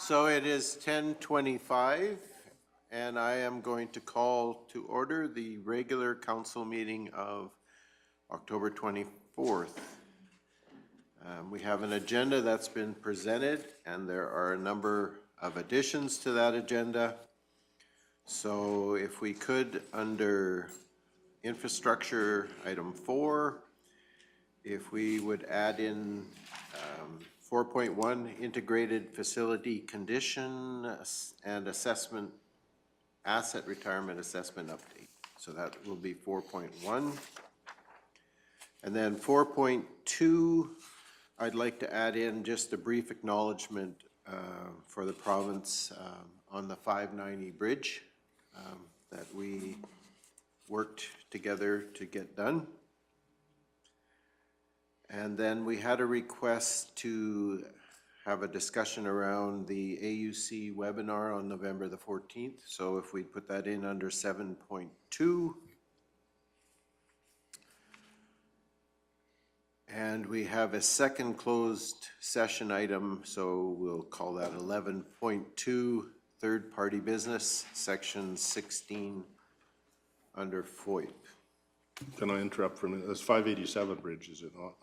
So it is 10:25, and I am going to call to order the regular council meeting of October 24th. We have an agenda that's been presented, and there are a number of additions to that agenda. So if we could, under infrastructure item 4, if we would add in 4.1 integrated facility condition and assessment, asset retirement assessment update. So that will be 4.1. And then 4.2, I'd like to add in just a brief acknowledgement for the province on the 590 bridge that we worked together to get done. And then we had a request to have a discussion around the AUC webinar on November the 14th. So if we put that in under 7.2. And we have a second closed session item, so we'll call that 11.2, third-party business, section 16 under FOIP. Can I interrupt for a minute? That's 587 bridge, is it not?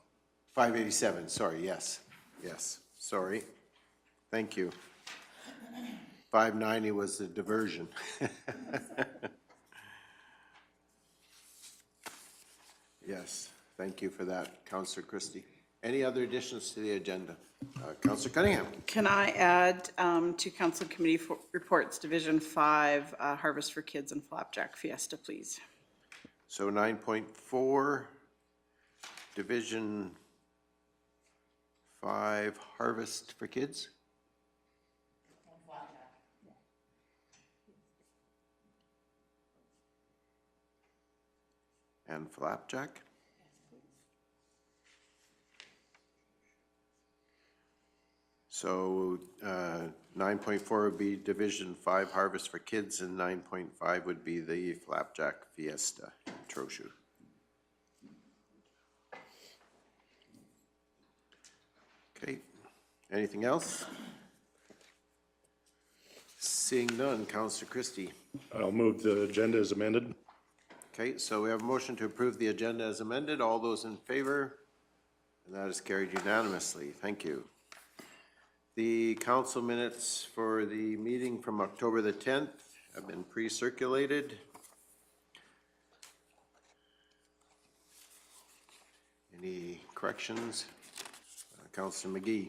587, sorry, yes, sorry. Thank you. 590 was the diversion. Yes, thank you for that, Councillor Christie. Any other additions to the agenda? Councillor Cunningham. Can I add to Council Committee Reports Division 5, Harvest for Kids and Flapjack Fiesta, please? So 9.4, Division 5, Harvest for Kids. And Flapjack. So 9.4 would be Division 5 Harvest for Kids, and 9.5 would be the Flapjack Fiesta in Trochu. Okay, anything else? Seeing none, Councillor Christie. I'll move the agenda as amended. Okay, so we have a motion to approve the agenda as amended. All those in favor? And that is carried unanimously. Thank you. The council minutes for the meeting from October the 10th have been pre-circulated. Any corrections? Councillor McGee.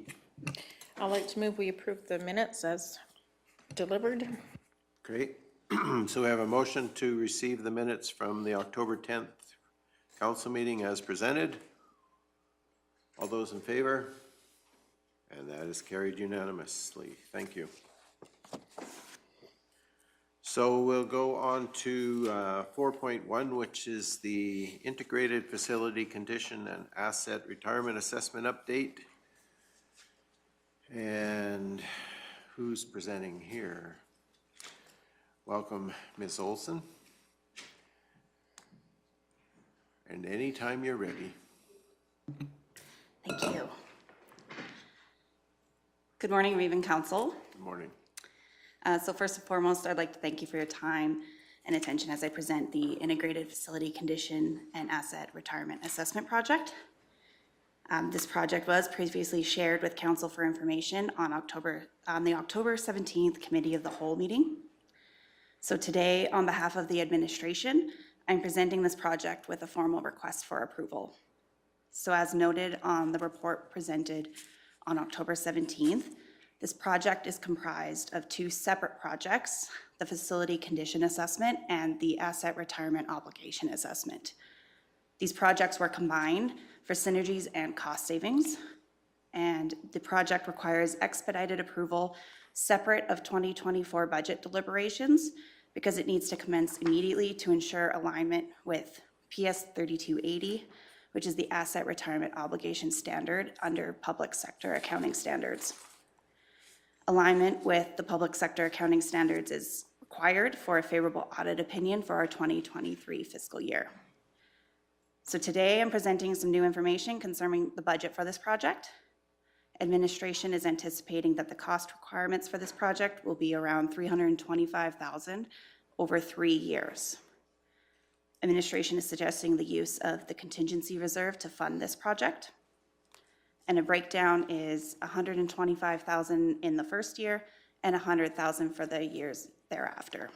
I'd like to move we approve the minutes as delivered. Great. So we have a motion to receive the minutes from the October 10th council meeting as presented. All those in favor? And that is carried unanimously. Thank you. So we'll go on to 4.1, which is the Integrated Facility Condition and Asset Retirement Assessment Update. And who's presenting here? Welcome, Ms. Olson. And anytime you're ready. Thank you. Good morning, Raven Council. Good morning. So first and foremost, I'd like to thank you for your time and attention as I present the Integrated Facility Condition and Asset Retirement Assessment Project. This project was previously shared with Council for information on the October 17th Committee of the Whole meeting. So today, on behalf of the administration, I'm presenting this project with a formal request for approval. So as noted on the report presented on October 17th, this project is comprised of two separate projects, the Facility Condition Assessment and the Asset Retirement Obligation Assessment. These projects were combined for synergies and cost savings, and the project requires expedited approval separate of 2024 budget deliberations because it needs to commence immediately to ensure alignment with PS 3280, which is the Asset Retirement Obligation Standard under Public Sector Accounting Standards. Alignment with the Public Sector Accounting Standards is required for a favorable audit opinion for our 2023 fiscal year. So today I'm presenting some new information concerning the budget for this project Administration is anticipating that the cost requirements for this project will be around $325,000 over 3 years. Administration is suggesting the use of the contingency reserve to fund this project. And a breakdown is $125,000 in the first year and $100,000 for the years thereafter.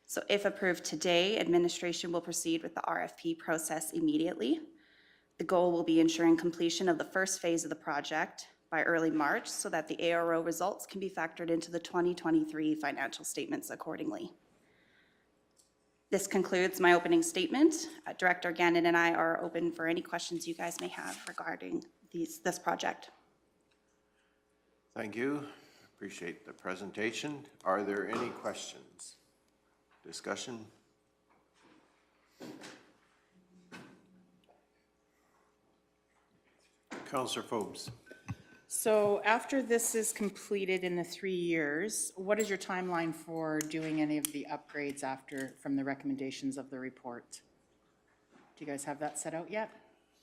So if approved today, administration will proceed with the RFP process immediately. The goal will be ensuring completion of the first phase of the project by early March so that the ARO results can be factored into the 2023 financial statements accordingly. This concludes my opening statement. Director Gannon and I are open for any questions you guys may have regarding this project. Thank you. Appreciate the presentation. Are there any questions? Discussion? Councillor Forbes. So after this is completed in the 3 years, what is your timeline for doing any of the upgrades after, from the recommendations of the report? Do you guys have that set out yet?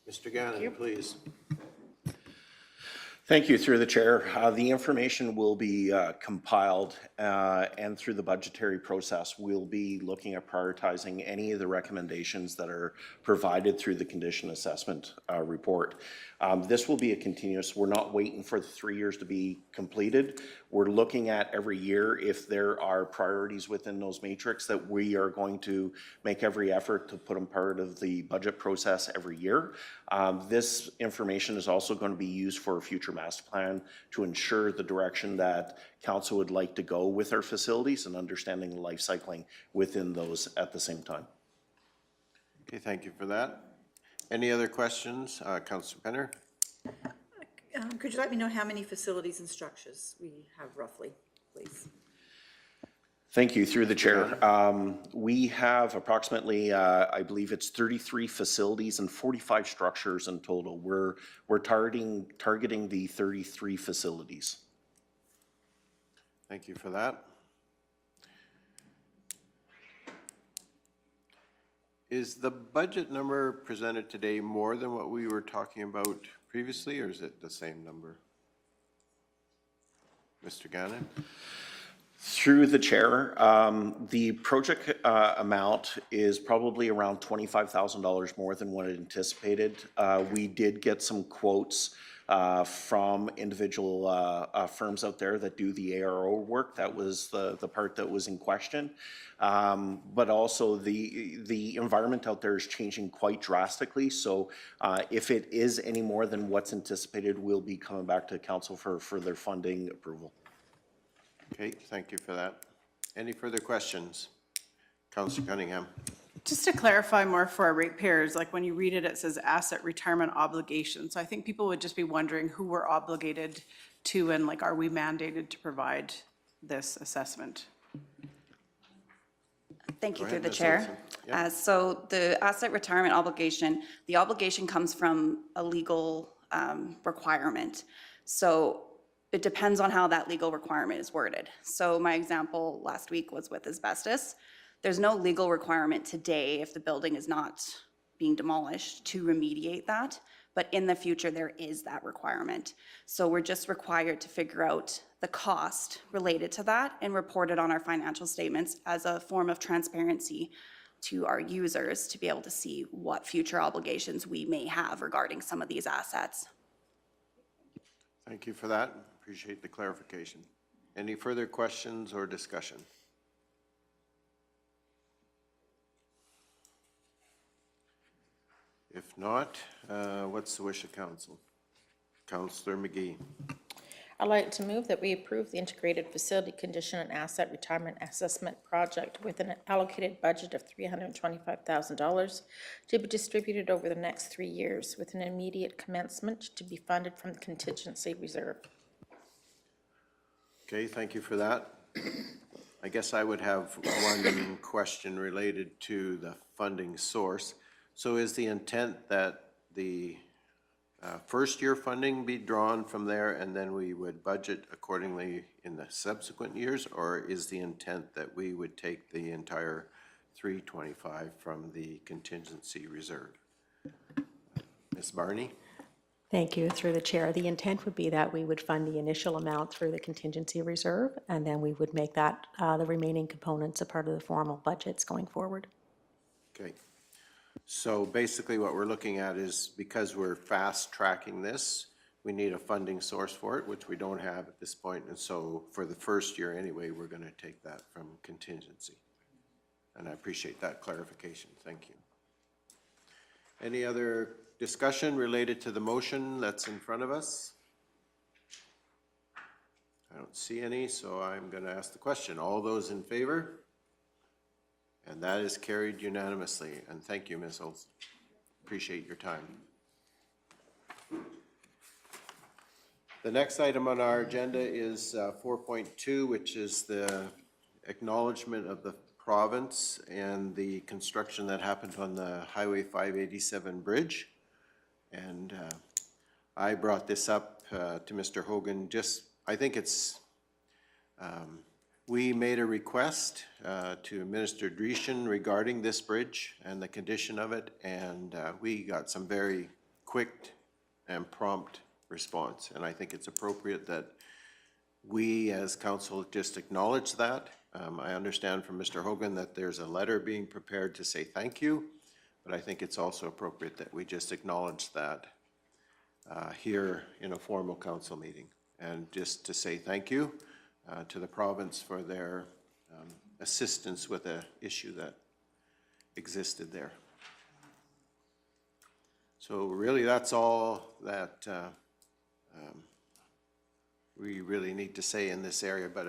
Mr. Gannon, please. Thank you, through the chair. The information will be compiled and through the budgetary process, we'll be looking at prioritizing any of the recommendations that are provided through the condition assessment report. This will be a continuous, we're not waiting for the 3 years to be completed. We're looking at every year if there are priorities within those matrix that we are going to make every effort to put them part of the budget process every year. This information is also going to be used for a future master plan to ensure the direction that council would like to go with our facilities and understanding the life cycling within those at the same time. Okay, thank you for that. Any other questions? Councillor Penner? Could you let me know how many facilities and structures we have roughly, please? Thank you, through the chair. We have approximately, I believe it's 33 facilities and 45 structures in total. We're targeting the 33 facilities. Thank you for that. Is the budget number presented today more than what we were talking about previously, or is it the same number? Mr. Gannon? Through the chair, the project amount is probably around $25,000 more than what it anticipated. We did get some quotes from individual firms out there that do the ARO work. That was the part that was in question. But also the environment out there is changing quite drastically. So if it is any more than what's anticipated, we'll be coming back to council for further funding approval. Okay, thank you for that. Any further questions? Councillor Cunningham. Just to clarify more for our ratepayers, like when you read it, it says asset retirement obligations. So I think people would just be wondering who we're obligated to and like, are we mandated to provide this assessment? Thank you, Go through ahead, the Ms. chair. Olson. Yep. So the asset retirement obligation, the obligation comes from a legal requirement. So it depends on how that legal requirement is worded. So my example last week was with asbestos. There's no legal requirement today if the building is not being demolished to remediate that, but in the future there is that requirement. So we're just required to figure out the cost related to that and report it on our financial statements as a form of transparency to our users to be able to see what future obligations we may have regarding some of these assets. Thank you for that. Appreciate the clarification. Any further questions or discussion? If not, what's the wish of council? Councillor McGee. I'd like to move that we approve the Integrated Facility Condition and Asset Retirement Assessment Project with an allocated budget of $325,000 to be distributed over the next 3 years with an immediate commencement to be funded from the contingency reserve. Okay, thank you for that. I guess I would have one question related to the funding source. So is the intent that the first year funding be drawn from there and then we would budget accordingly in the subsequent years, or is the intent that we would take the entire 325 from the contingency reserve? Ms. Barney? Thank you, through the chair. The intent would be that we would fund the initial amount through the contingency reserve, and then we would make that, the remaining components a part of the formal budgets going forward. Okay. So basically what we're looking at is, because we're fast tracking this, we need a funding source for it, which we don't have at this point. And so for the first year anyway, we're going to take that from contingency. And I appreciate that clarification. Thank you. Any other discussion related to the motion that's in front of us? I don't see any, so I'm going to ask the question. All those in favor? And that is carried unanimously. And thank you, Ms. Olson. Appreciate your time. The next item on our agenda is 4.2, which is the acknowledgement of the province and the construction that happened on the Highway 587 bridge. And I brought this up to Mr. Hogan. I think it's, we made a request to Minister Dreeshen regarding this bridge and the condition of it, and we got some very quick and prompt response. And I think it's appropriate that we as council just acknowledge that. I understand from Mr. Hogan that there's a letter being prepared to say thank you, but I think it's also appropriate that we just acknowledge that here in a formal council meeting, and just to say thank you to the province for their assistance with an issue that existed there. So really that's all that we really need to say in this area, but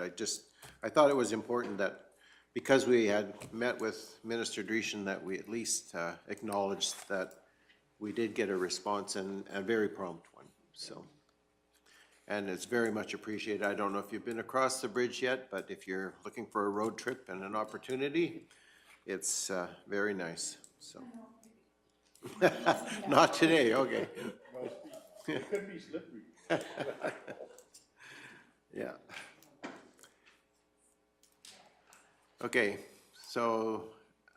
I thought it was important that because we had met with Minister Dreeshen, that we at least acknowledged that we did get a response, and a very prompt one. So, and it's very much appreciated. I don't know if you've been across the bridge yet, but if you're looking for a road trip and an opportunity, it's very nice. So, not today. Okay. It could be slippery. Yeah. Okay, so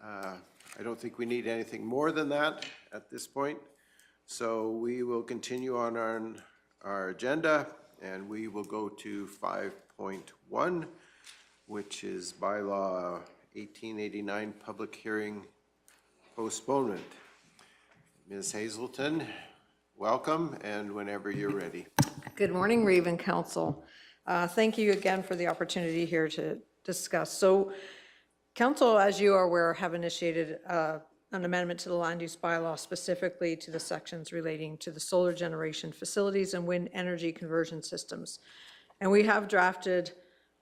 I don't think we need anything more than that at this point. So we will continue on our agenda, and we will go to 5.1, which is Bylaw 1889, Public Hearing Postponement. Ms. Hazelton, welcome, and whenever you're ready. Good morning, Raven Council. Thank you again for the opportunity here to discuss. So Council, as you are aware, have initiated an amendment to the land use bylaw, specifically to the sections relating to the solar generation facilities and wind energy conversion systems. And we have drafted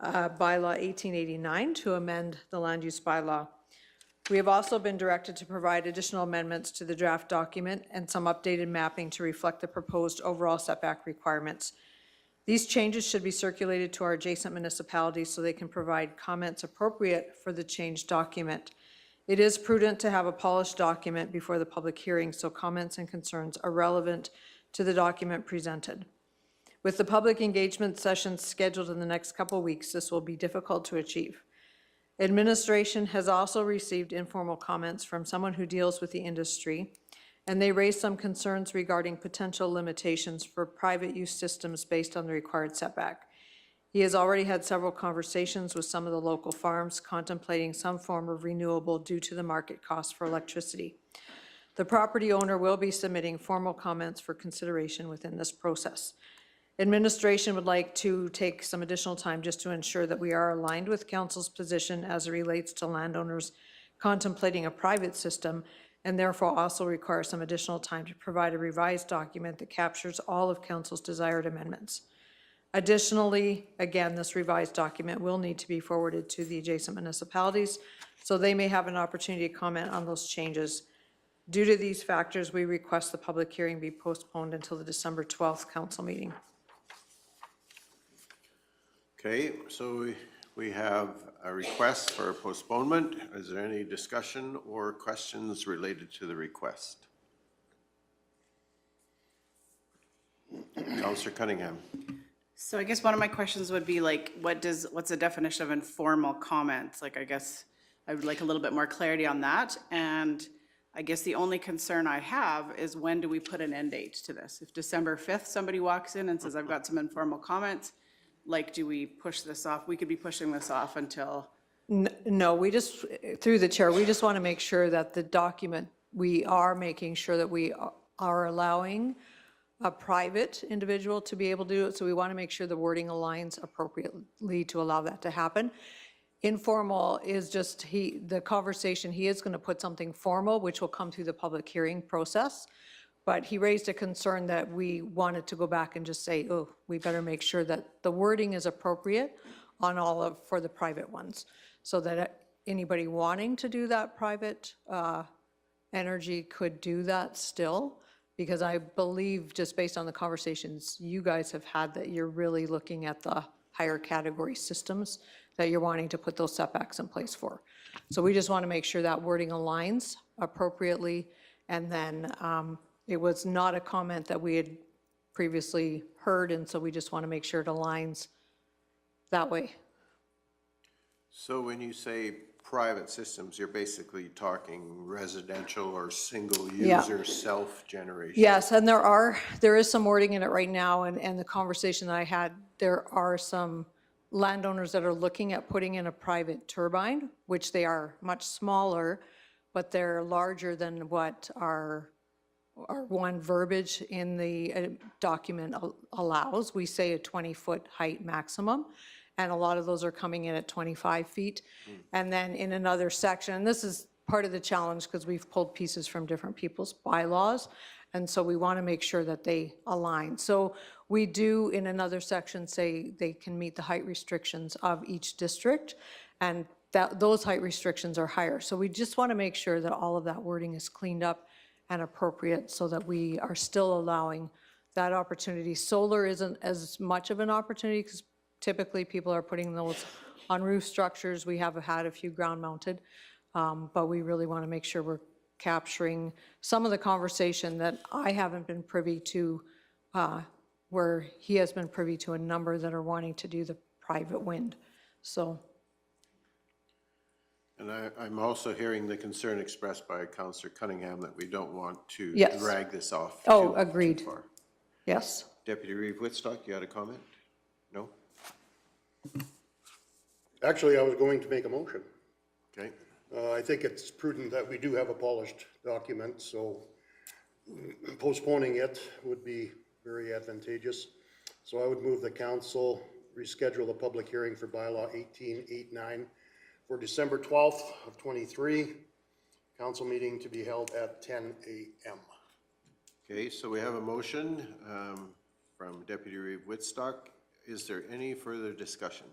Bylaw 1889 to amend the land use bylaw. We have also been directed to provide additional amendments to the draft document and some updated mapping to reflect the proposed overall setback requirements. These changes should be circulated to our adjacent municipalities so they can provide comments appropriate for the changed document. It is prudent to have a polished document before the public hearing, so comments and concerns are relevant to the document presented. With the public engagement sessions scheduled in the next couple of weeks, this will be difficult to achieve. Administration has also received informal comments from someone who deals with the industry, and they raised some concerns regarding potential limitations for private use systems based on the required setback. He has already had several conversations with some of the local farms contemplating some form of renewable due to the market cost for electricity. The property owner will be submitting formal comments for consideration within this process. Administration would like to take some additional time just to ensure that we are aligned with council's position as it relates to landowners contemplating a private system, and therefore also require some additional time to provide a revised document that captures all of council's desired amendments. Additionally, again, this revised document will need to be forwarded to the adjacent municipalities so they may have an opportunity to comment on those changes. Due to these factors, we request the public hearing be postponed until the December 12th council meeting. Okay, so we have a request for postponement. Is there any discussion or questions related to the request? Councillor Cunningham. So I guess one of my questions would be like, what's the definition of informal comments? Like, I guess I would like a little bit more clarity on that. And I guess the only concern I have is when do we put an end date to this? If December 5th, somebody walks in and says, I've got some informal comments, like, do we push this off? We could be pushing this off until, No, we just, through the chair, we just want to make sure that the document, we are making sure that we are allowing a private individual to be able to do it. So we want to make sure the wording aligns appropriately to allow that to happen. Informal is just the conversation, he is going to put something formal, which will come through the public hearing process. But he raised a concern that we wanted to go back and just say, oh, we better make sure that the wording is appropriate on for the private ones. So that anybody wanting to do that private energy could do that still. Because I believe, just based on the conversations you guys have had, that you're really looking at the higher category systems that you're wanting to put those setbacks in place for. So we just want to make sure that wording aligns appropriately. And then it was not a comment that we had previously heard, and so we just want to make sure it aligns that way. So when you say private systems, you're basically talking residential or single user self-generation? Yes, and there is some wording in it right now, and the conversation that I had, there are some landowners that are looking at putting in a private turbine, which they are much smaller, but they're larger than what our one verbiage in the document allows. We say a 20-foot height maximum, and a lot of those are coming in at 25 feet. And then in another section, and this is part of the challenge because we've pulled pieces from different people's bylaws, and so we want to make sure that they align. So we do, in another section, say they can meet the height restrictions of each district, and those height restrictions are higher. So we just want to make sure that all of that wording is cleaned up and appropriate so that we are still allowing that opportunity. Solar isn't as much of an opportunity because typically people are putting those on roof structures. We have had a few ground mounted, but we really want to make sure we're capturing some of the conversation that I haven't been privy to, where he has been privy to a number that are wanting to do the private wind. So. And I'm also hearing the concern expressed by Councillor Cunningham that we don't want to Yes. drag this off Agreed. too far. Yes. Deputy Reeve Whitstock, you had a comment? No? Actually, I was going to make a motion. Okay. I think it's prudent that we do have a polished document, so postponing it would be very advantageous. So I would move the council reschedule the public hearing for bylaw 1889 for December 12th of 23, council meeting to be held at 10 a.m. Okay, so we have a motion from Deputy Reeve Whitstock. Is there any further discussion?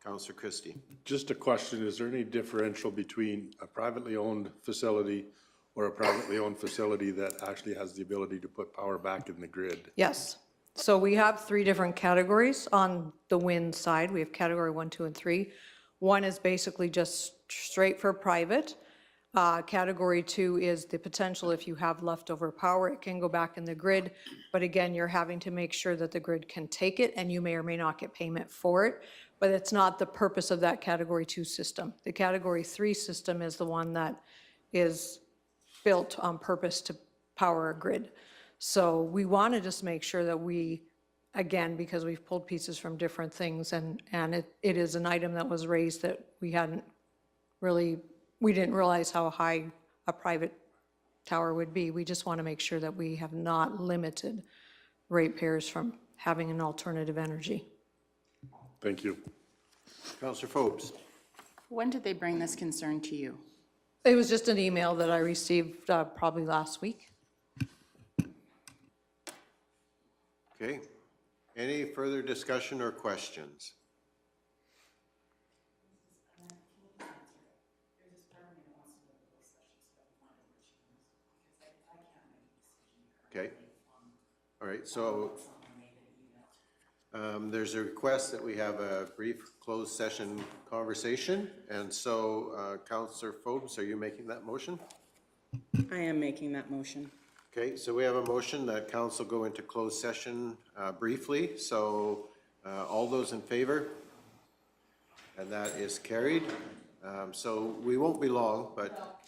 Councillor Christie. Just a question, is there any differential between a privately owned facility or a privately owned facility that actually has the ability to put power back in the grid? Yes. So we have 3 different categories on the wind side. We have category 1, 2, and 3. One is basically just straight for private. Category 2 is the potential if you have leftover power, it can go back in the grid. But again, you're having to make sure that the grid can take it, and you may or may not get payment for it. But it's not the purpose of that category 2 system. The category 3 system is the one that is built on purpose to power a grid. So we want to just make sure that we, again, because we've pulled pieces from different things, and it is an item that was raised that we didn't realize how high a private tower would be. We just want to make sure that we have not limited ratepayers from having an alternative energy. Thank you. Councillor Forbes. When did they bring this concern to you? It was just an email that I received probably last week. Okay. Any further discussion or questions? Okay. All right, so there's a request that we have a brief closed session conversation. And so, Councillor Forbes, are you making that motion? I am making that motion. Okay, so we have a motion that council go into closed session briefly. So all those in favor? And that is carried. So we won't be long, but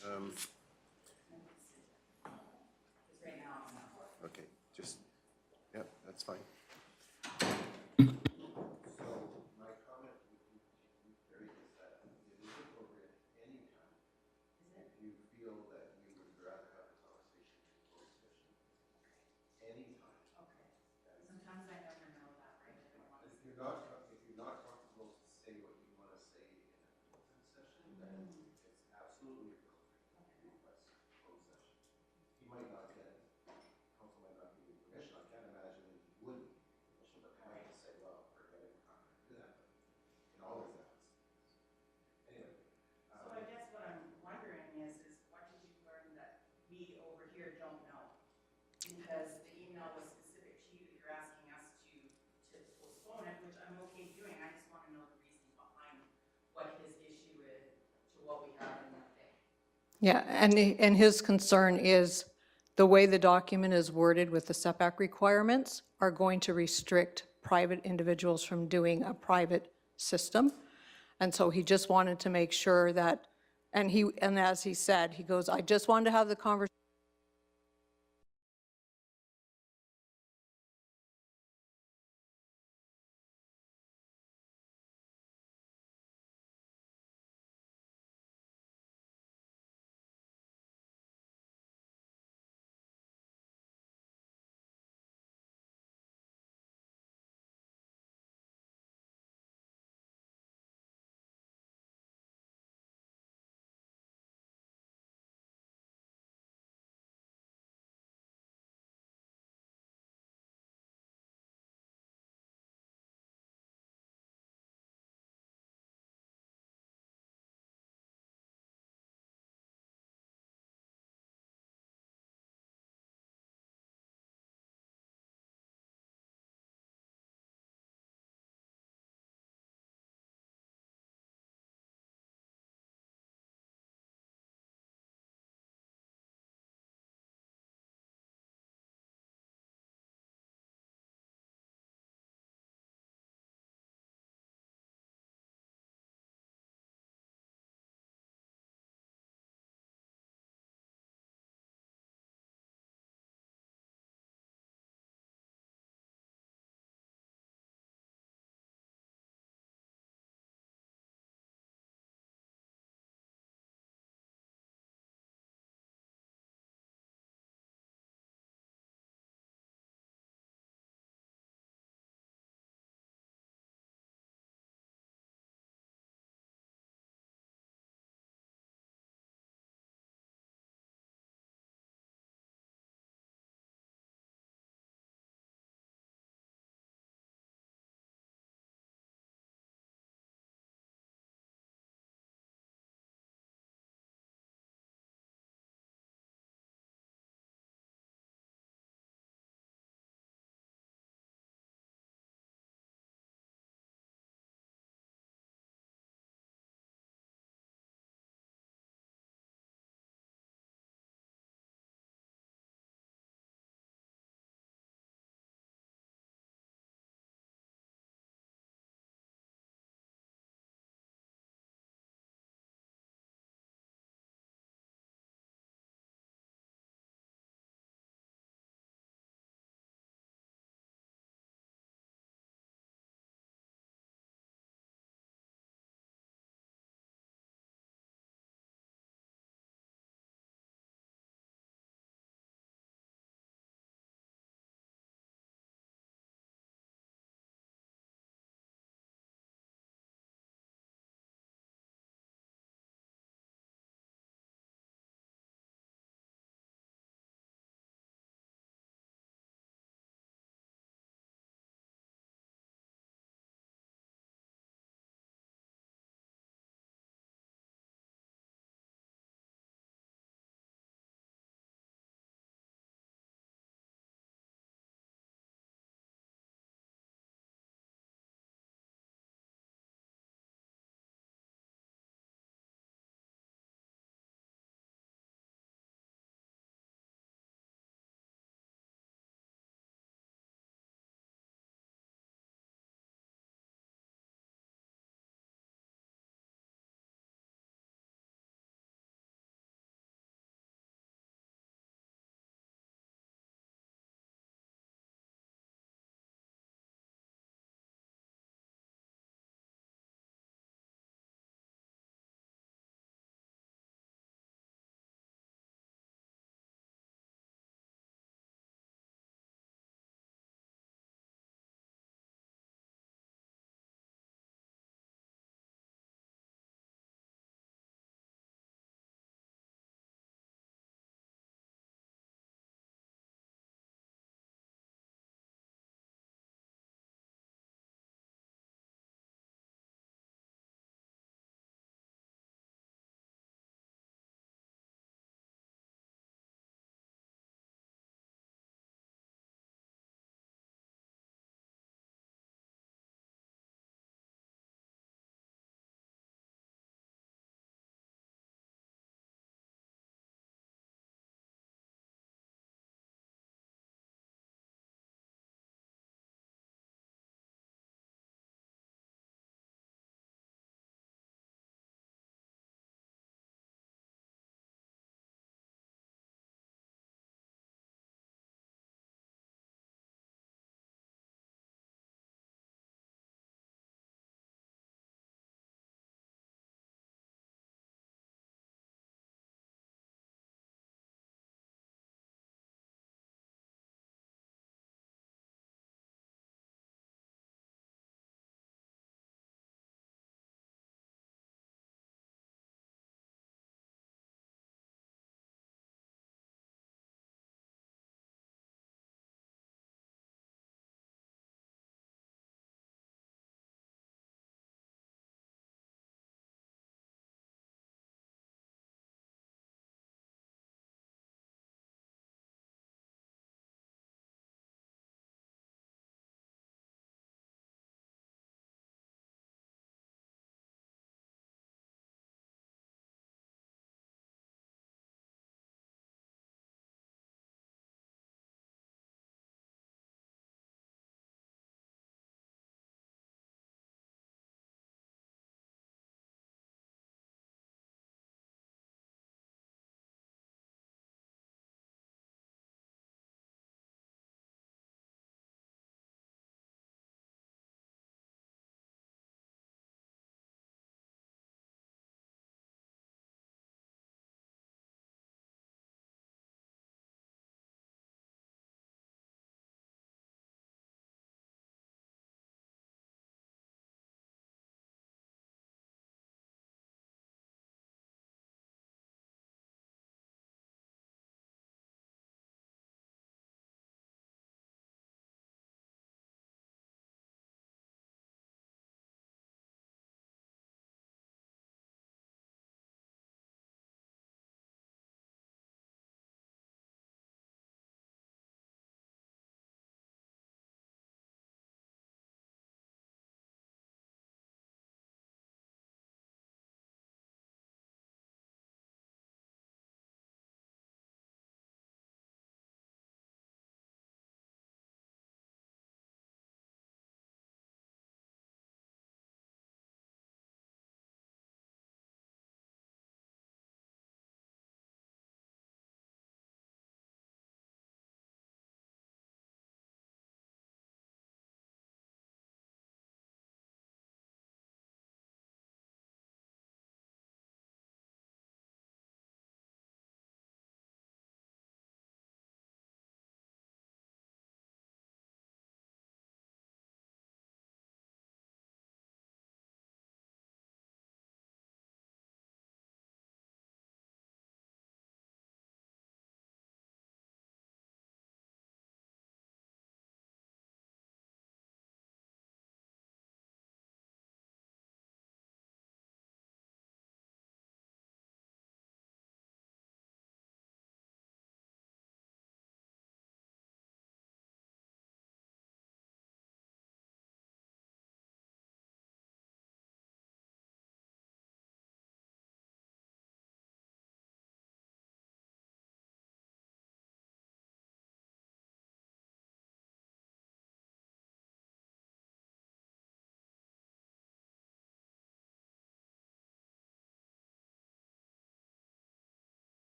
That's fine. So I guess what I'm wondering is what did you learn that we over here don't know? Because the email was specific to you, that you're asking us to postpone it, which I'm okay doing. I just want to know the reasoning behind what his issue is to what we have in that day. Yeah, and his concern is the way the document is worded with the setback requirements are going to restrict private individuals from doing a private system. And so he just wanted to make sure that, and as he said, he goes, I just wanted to have the conversation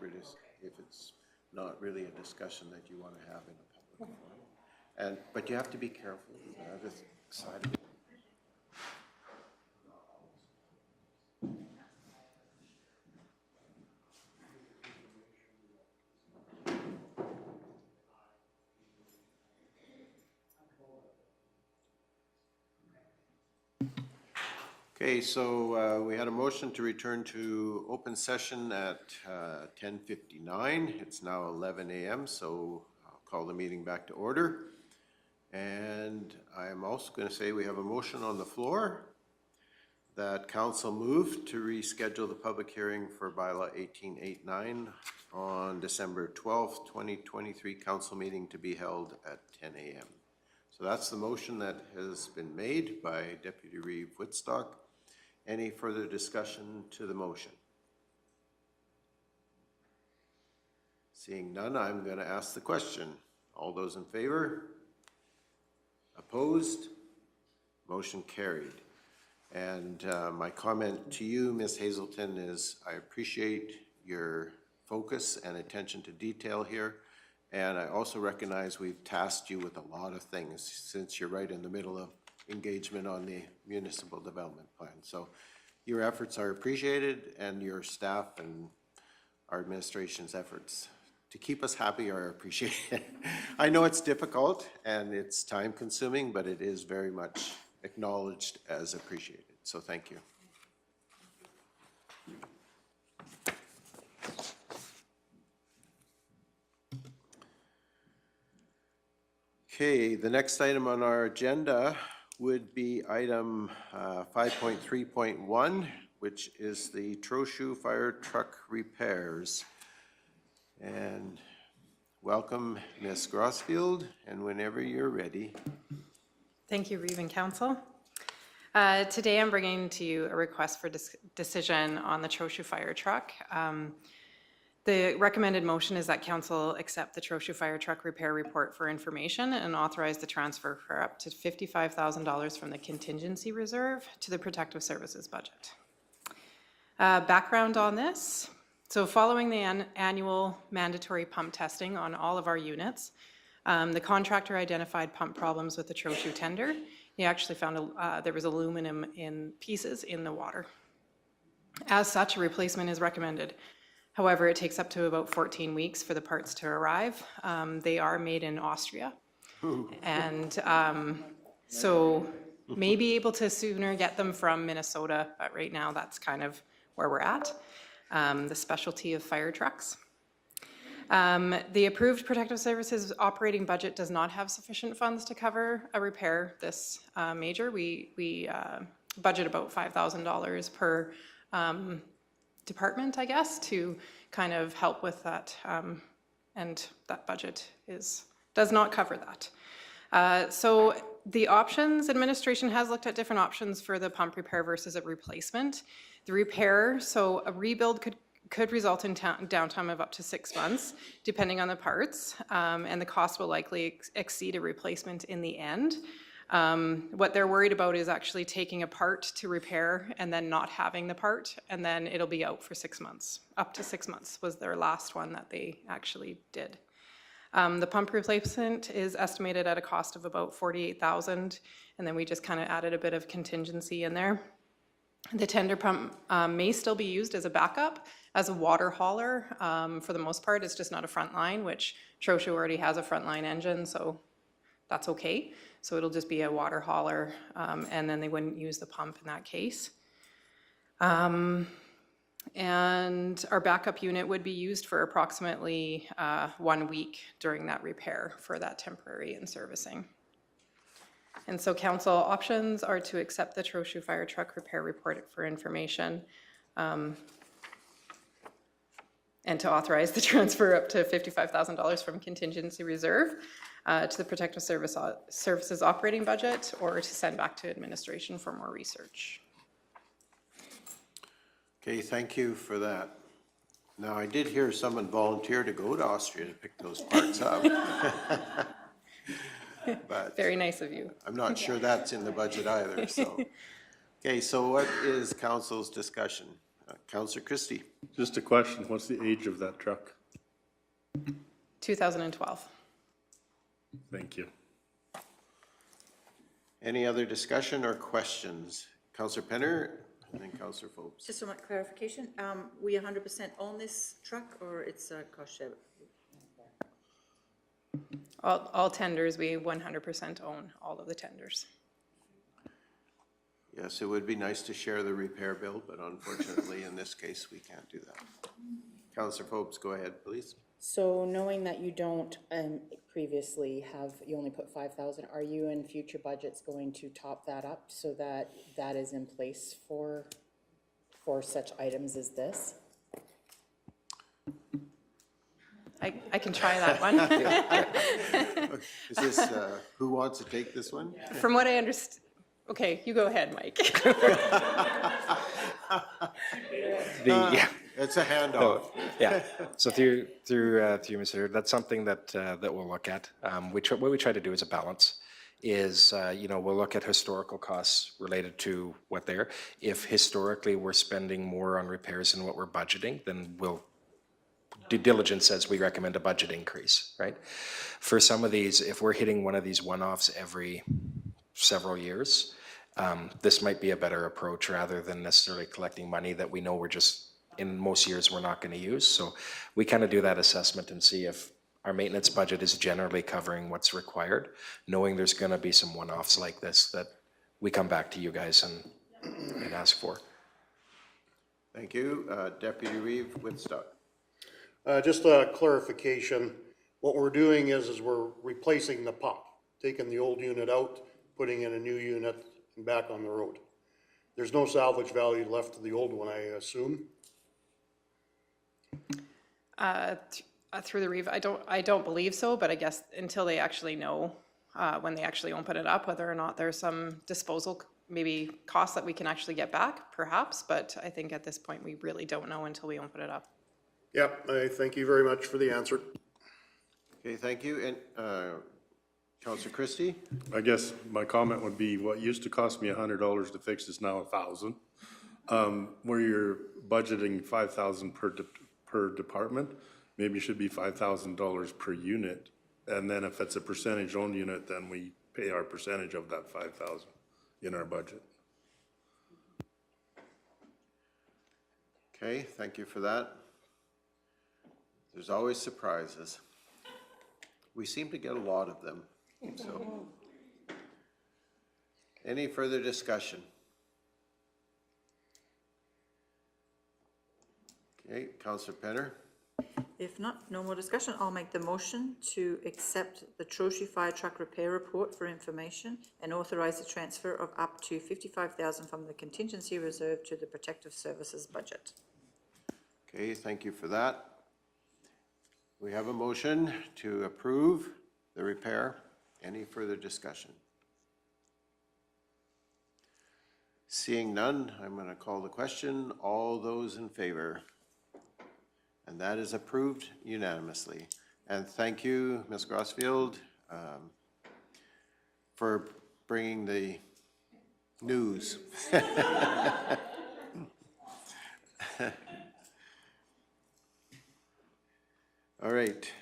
it is, if it's not really a discussion that you want to have in a public forum. But you have to be careful, the other side of it. Okay, so we had a motion to return to open session at 10:59. It's now 11 a.m., so I'll call the meeting back to order. And I'm also going to say we have a motion on the floor that council moved to reschedule the public hearing for Bylaw 1889 on December 12th, 2023 council meeting to be held at 10 a.m. So that's the motion that has been made by Deputy Reeve Woodstock. Any further discussion to the motion? Seeing none, I'm going to ask the question. All those in favor? Opposed? Motion carried. And my comment to you, Ms. Hazelton, is I appreciate your focus and attention to detail here. And I also recognize we've tasked you with a lot of things since you're right in the middle of engagement on the municipal development plan. So your efforts are appreciated, and your staff and our administration's efforts to keep us happy are appreciated. I know it's difficult and it's time consuming, but it is very much acknowledged as appreciated. So thank you. Okay, the next item on our agenda would be item 5.3.1, which is the Trochu fire truck repairs. And welcome, Ms. Grossfield, and whenever you're ready. Thank you, Reeve and Council. Today I'm bringing to you a request for decision on the Trochu fire truck. The recommended motion is that Council accept the Trochu fire truck repair report for information and authorize the transfer for up to $55,000 from the contingency reserve to the protective services budget. Background on this. So following the annual mandatory pump testing on all of our units, the contractor identified pump problems with the Trochu tender. He actually found there was aluminum in pieces in the water. As such, a replacement is recommended. However, it takes up to about 14 weeks for the parts to arrive. They are made in Austria. And so may be able to sooner get them from Minnesota, but right now that's kind of where we're at. The specialty of fire trucks. The approved protective services operating budget does not have sufficient funds to cover a repair this major. We budget about $5,000 per department, I guess, to kind of help with that, and that budget does not cover that. So the options, administration has looked at different options for the pump repair versus a replacement. The repair, so a rebuild could result in downtime of up to 6 months, depending on the parts, and the cost will likely exceed a replacement in the end. What they're worried about is actually taking a part to repair and then not having the part, and then it'll be out for 6 months. Up to 6 months was their last one that they actually did. The pump replacement is estimated at a cost of about $48,000, and then we just kind of added a bit of contingency in there. The tender pump may still be used as a backup, as a water hauler. For the most part, it's just not a front line, which Trochu already has a frontline engine, so that's okay. So it'll just be a water hauler, and then they wouldn't use the pump in that case. And our backup unit would be used for approximately 1 week during that repair for that temporary in-servicing. And so council options are to accept the Trochu fire truck repair report for information, and to authorize the transfer up to $55,000 from contingency reserve to the protective services operating budget, or to send back to administration for more research. Okay, thank you for that. Now, I did hear someone volunteer to go to Austria to pick those parts up. But very nice of you. I'm not sure that's in the budget either, so. Okay, so what is council's discussion? Councillor Christie. Just a question, what's the age of that truck? 2012. Thank you. Any other discussion or questions? Councillor Penner and then Councillor Phillips. Just for my clarification, we 100% own this truck or it's a cost share? All tenders, we 100% own all of the tenders. Yes, it would be nice to share the repair bill, but unfortunately, in this case, we can't do that. Councillor Phillips, go ahead, please. So knowing that you don't previously have, you only put 5,000, are you in future budgets going to top that up so that that is in place for such items as this? I can try that one. Is this, who wants to take this one? From what I understand, okay, you go ahead, Mike. It's a handoff. Yeah, so through you, Mr. That's something that we'll look at. What we try to do as a balance is, we'll look at historical costs related to what they're. If historically we're spending more on repairs than what we're budgeting, then we'll due diligence says we recommend a budget increase, right? For some of these, if we're hitting one of these one-offs every several years, this might be a better approach rather than necessarily collecting money that we know we're just, in most years, we're not going to use. So we kind of do that assessment and see if our maintenance budget is generally covering what's required, knowing there's going to be some one-offs like this that we come back to you guys and ask for. Thank you. Deputy Reeve, Woodstock. Just a clarification, what we're doing is we're replacing the pump, taking the old unit out, putting in a new unit and back on the road. There's no salvage value left to the old one, I assume? Through the Reeve, I don't believe so, but I guess until they actually know, when they actually open it up, whether or not there's some disposal, maybe costs that we can actually get back, perhaps, but I think at this point, we really don't know until we open it up. Yep, I thank you very much for the answer. Okay, thank you. And Councillor Christie? I guess my comment would be what used to cost me $100 to fix is now $1,000. Where you're budgeting $5,000 per department, maybe it should be $5,000 per unit. And then if it's a percentage owned unit, then we pay our percentage of that $5,000 in our budget. Okay, thank you for that. There's always surprises. We seem to get a lot of them, so. Any further discussion? Okay, Councillor Penner. If not, no more discussion, I'll make the motion to accept the Trochu Fire Truck Repair Report for information and authorize the transfer of up to $55,000 from the contingency reserve to the Protective Services budget. Okay, thank you for that. We have a motion to approve the repair. Any further discussion? Seeing none, I'm going to call the question. All those in favor? And that is approved unanimously. And thank you, Ms. Grossfield, for bringing the news. All right,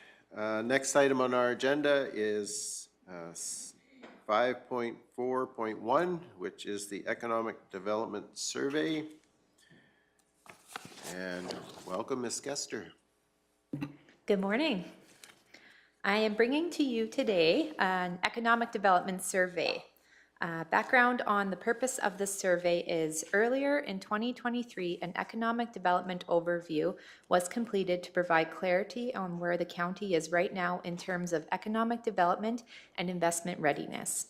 next item on our agenda is 5.4.1, which is the Economic Development Survey. And welcome, Ms. Gester. Good morning. I am bringing to you today an economic development survey. Background on the purpose of this survey is earlier in 2023, an economic development overview was completed to provide clarity on where the county is right now in terms of economic development and investment readiness.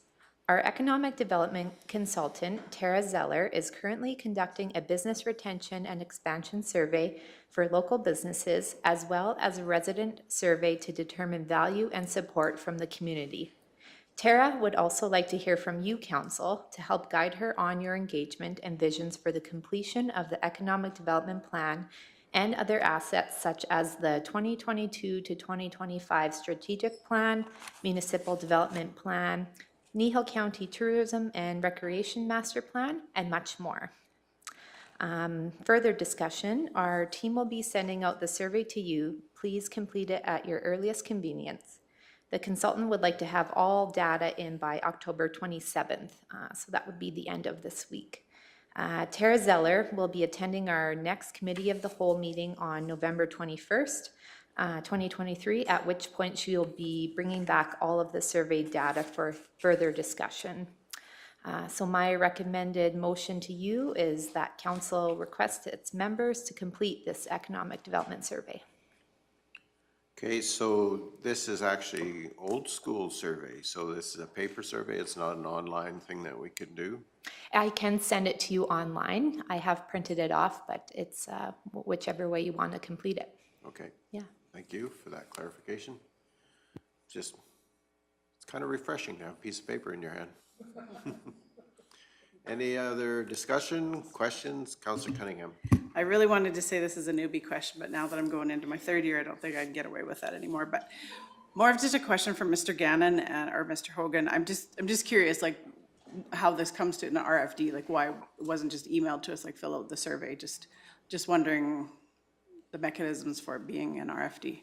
Our economic development consultant, Tara Zeller, is currently conducting a business retention and expansion survey for local businesses, as well as a resident survey to determine value and support from the community. Tara would also like to hear from you, Council, to help guide her on your engagement and visions for the completion of the Economic Development Plan and other assets such as the 2022 to 2025 Strategic Plan, Municipal Development Plan, Kneehill County Tourism and Recreation Master Plan, and much more. Further discussion, our team will be sending out the survey to you. Please complete it at your earliest convenience. The consultant would like to have all data in by October 27th, so that would be the end of this week. Tara Zeller will be attending our next Committee of the Whole meeting on November 21st, 2023, at which point she will be bringing back all of the survey data for further discussion. So my recommended motion to you is that council request its members to complete this economic development survey. Okay, so this is actually old school survey. So this is a paper survey. It's not an online thing that we could do. I can send it to you online. I have printed it off, but it's whichever way you want to complete it. Okay. Yeah. Thank you for that clarification. It's kind of refreshing to have a piece of paper in your hand. Any other discussion, questions? Councillor Cunningham. I really wanted to say this is a newbie question, but now that I'm going into my third year, I don't think I can get away with that anymore. But more of just a question for Mr. Gannon or Mr. Hogan. I'm just curious, like, how this comes to an RFD, like why it wasn't just emailed to us, like fill out the survey. Just wondering the mechanisms for it being an RFD.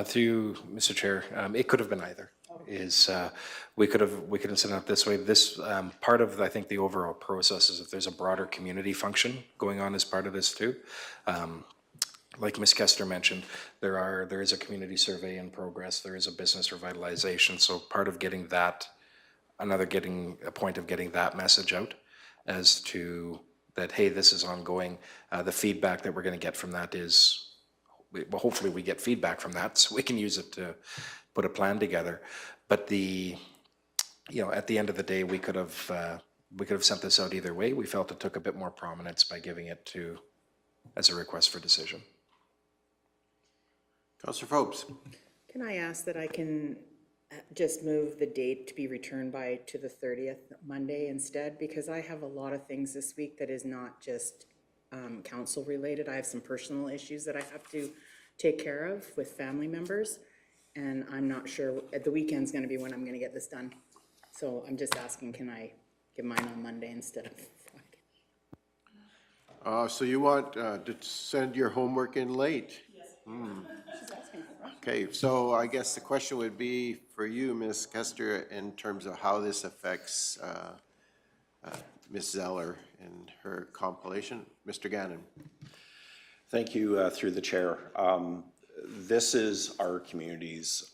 Through Mr. Chair, it could have been either. We could have set it up this way. This part of, I think, the overall process is if there's a broader community function going on as part of this too. Like Ms. Kester mentioned, there is a community survey in progress. There is a business revitalization. So part of getting that, getting a point of getting that message out as to that, hey, this is ongoing. The feedback that we're going to get from that is, well, hopefully we get feedback from that so we can use it to put a plan together. But at the end of the day, we could have sent this out either way. We felt it took a bit more prominence by giving it to as a request for decision. Councillor Phopes. Can I ask that I can just move the date to be returned to the 30th, Monday instead? Because I have a lot of things this week that is not just council related. I have some personal issues that I have to take care of with family members. And I'm not sure, the weekend's gonna be when I'm gonna get this done. So I'm just asking, can I give mine on Monday instead of Friday? So you want to send your homework in late? Yes. Okay, so I guess the question would be for you, Ms. Kester, in terms of how this affects Ms. Zeller and her compilation. Mr. Gannon. Thank you, through the chair. This is our community's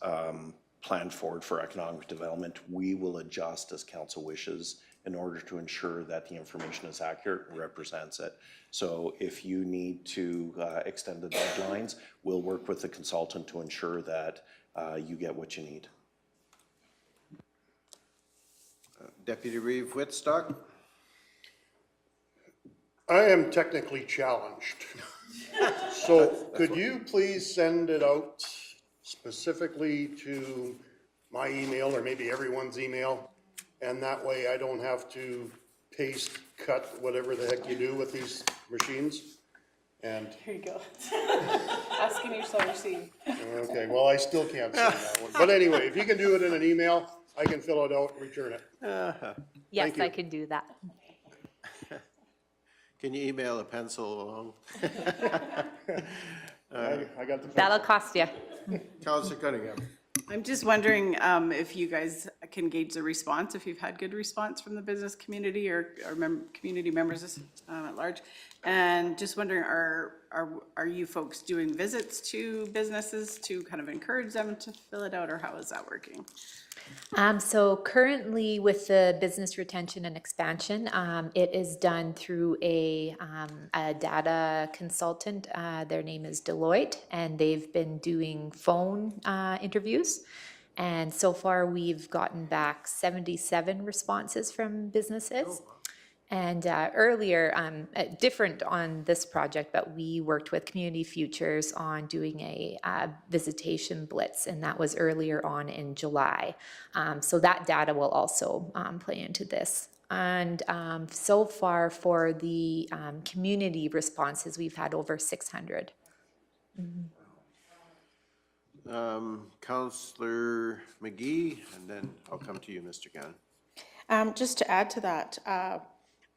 plan forward for economic development. We will adjust as council wishes in order to ensure that the information is accurate and represents it. So if you need to extend the deadlines, we'll work with the consultant to ensure that you get what you need. Deputy Reeve Whitstock. I am technically challenged. So could you please send it out specifically to my email or maybe everyone's email? And that way I don't have to paste, cut, whatever the heck you do with these machines. And Here you go. Asking yourself your seat. okay, well, I still can't send that one. But anyway, if you can do it in an email, I can fill it out and return it. Yes, I could do that. Can you email a pencil along? I got the. That'll cost you. Councillor Cunningham. I'm just wondering if you guys can gauge the response, if you've had good response from the business community or community members at large. And just wondering, are you folks doing visits to businesses to kind of encourage them to fill it out, or how is that working? So currently with the business retention and expansion, it is done through a data consultant. Their name is Deloitte, and they've been doing phone interviews. And so far we've gotten back 77 responses from businesses. And earlier, different on this project, but we worked with Community Futures on doing a visitation blitz, and that was earlier on in July. So that data will also play into this. And so far for the community responses, we've had over 600. Councillor McGee, and then I'll come to you, Mr. Gannon. Just to add to that,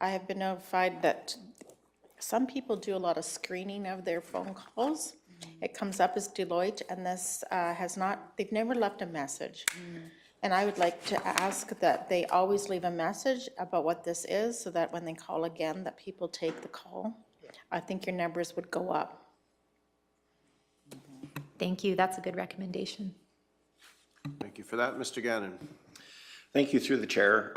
I have been notified that some people do a lot of screening of their phone calls. It comes up as Deloitte, and this has not, they've never left a message. And I would like to ask that they always leave a message about what this is, so that when they call again, that people take the call. I think your numbers would go up. Thank you, that's a good recommendation. Thank you for that. Mr. Gannon. Thank you through the chair.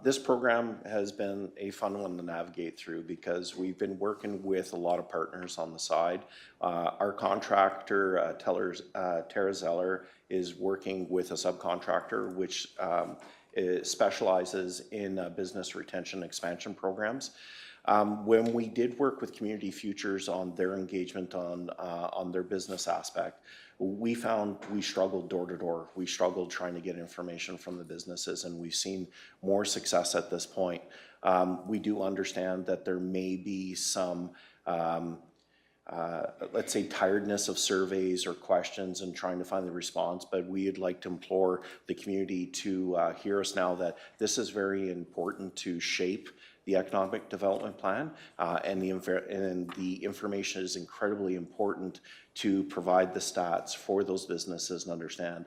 This program has been a fun one to navigate through because we've been working with a lot of partners on the side. Our contractor, Tara Zeller, is working with a subcontractor which specializes in business retention expansion programs. When we did work with Community Futures on their engagement on their business aspect, we found we struggled door to door. We struggled trying to get information from the businesses, and we've seen more success at this point. We do understand that there may be some, let's say, tiredness of surveys or questions and trying to find the response, but we'd like to implore the community to hear us now that this is very important to shape the economic development plan, and the information is incredibly important to provide the stats for those businesses and understand.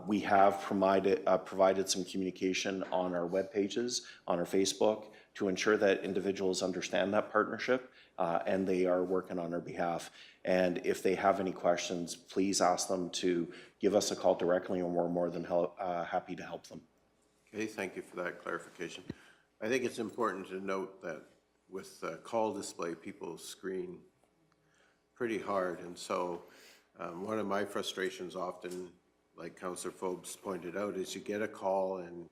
We have provided some communication on our web pages, on our Facebook, to ensure that individuals understand that partnership, and they are working on our behalf. And if they have any questions, please ask them to give us a call directly, and we're more than happy to help them. Okay, thank you for that clarification. I think it's important to note that with call display, people screen pretty hard. And so one of my frustrations often, like Councillor Phobes pointed out, is you get a call and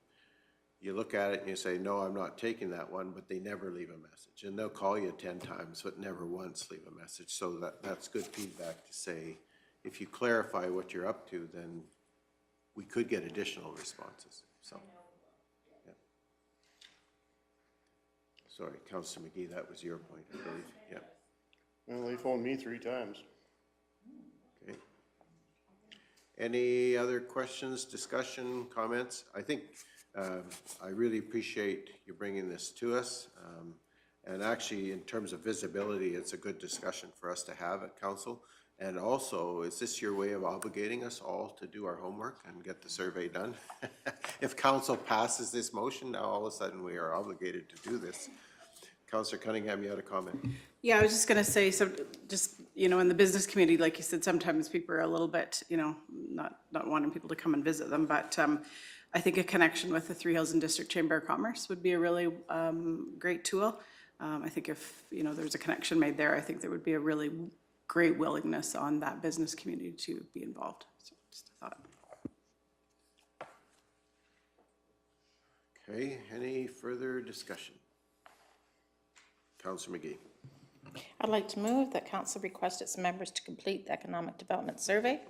you look at it and you say, no, I'm not taking that one, but they never leave a message. And they'll call you 10 times, but never once leave a message. So that's good feedback to say, if you clarify what you're up to, then we could get additional responses. So. Sorry, Councillor McGee, that was your point, I believe. Yeah. Well, they phoned me 3 times. Okay. Any other questions, discussion, comments? I think I really appreciate you bringing this to us. And actually, in terms of visibility, it's a good discussion for us to have at council. And also, is this your way of obligating us all to do our homework and get the survey done? If council passes this motion, now all of a sudden we are obligated to do this. Councillor Cunningham, you had a comment. Yeah, I was just gonna say, so just, you know, in the business community, like you said, sometimes people are a little bit, you know, not wanting people to come and visit them, but I think a connection with the Three Hills and District Chamber of Commerce would be a really great tool. I think if, you know, there's a connection made there, I think there would be a really great willingness on that business community to be involved. So just a thought. Okay, any further discussion? Councillor McGee. I'd like to move that council request its members to complete the economic development survey.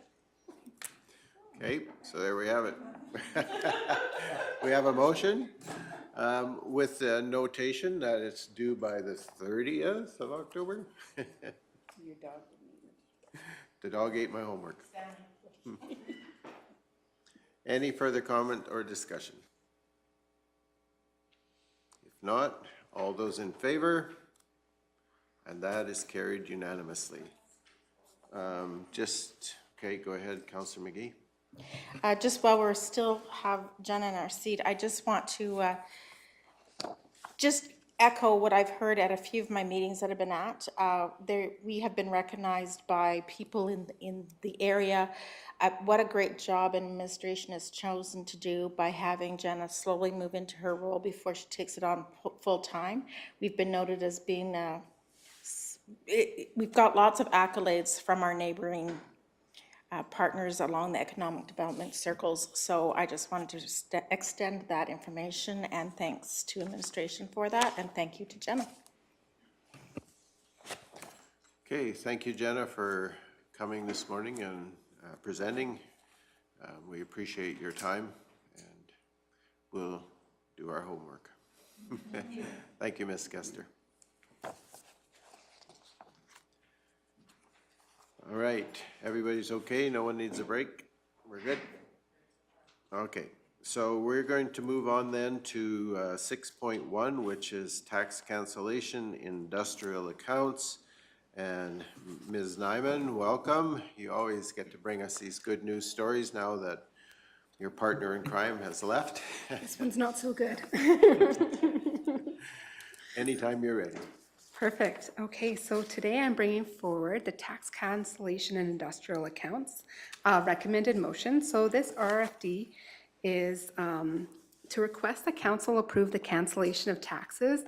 Okay, so there we have it. We have a motion with the notation that it's due by the 30th of October. Your dog. The dog ate my homework. Any further comment or discussion? If not, all those in favor? And that is carried unanimously. Okay, go ahead, Councillor McGee. Just while we're still have Jen in our seat, I just want to just echo what I've heard at a few of my meetings that I've been at. We have been recognized by people in the area. What a great job administration has chosen to do by having Jenna slowly move into her role before she takes it on full time. We've been noted as being, we've got lots of accolades from our neighboring partners along the economic development circles. So I just wanted to extend that information and thanks to administration for that, and thank you to Jenna. Okay, thank you, Jenna, for coming this morning and presenting. We appreciate your time, and we'll do our homework. Thank you, Ms. Kester. All right, everybody's okay? No one needs a break? We're good? Okay, So we're going to move on then to 6.1, which is tax cancellation, industrial accounts. And Ms. Nyman, welcome. You always get to bring us these good news stories now that your partner in crime has left. This one's not so good. Anytime you're ready. Perfect. Okay, so today I'm bringing forward the tax cancellation and industrial accounts recommended motion. So this RFD is to request the council approve the cancellation of taxes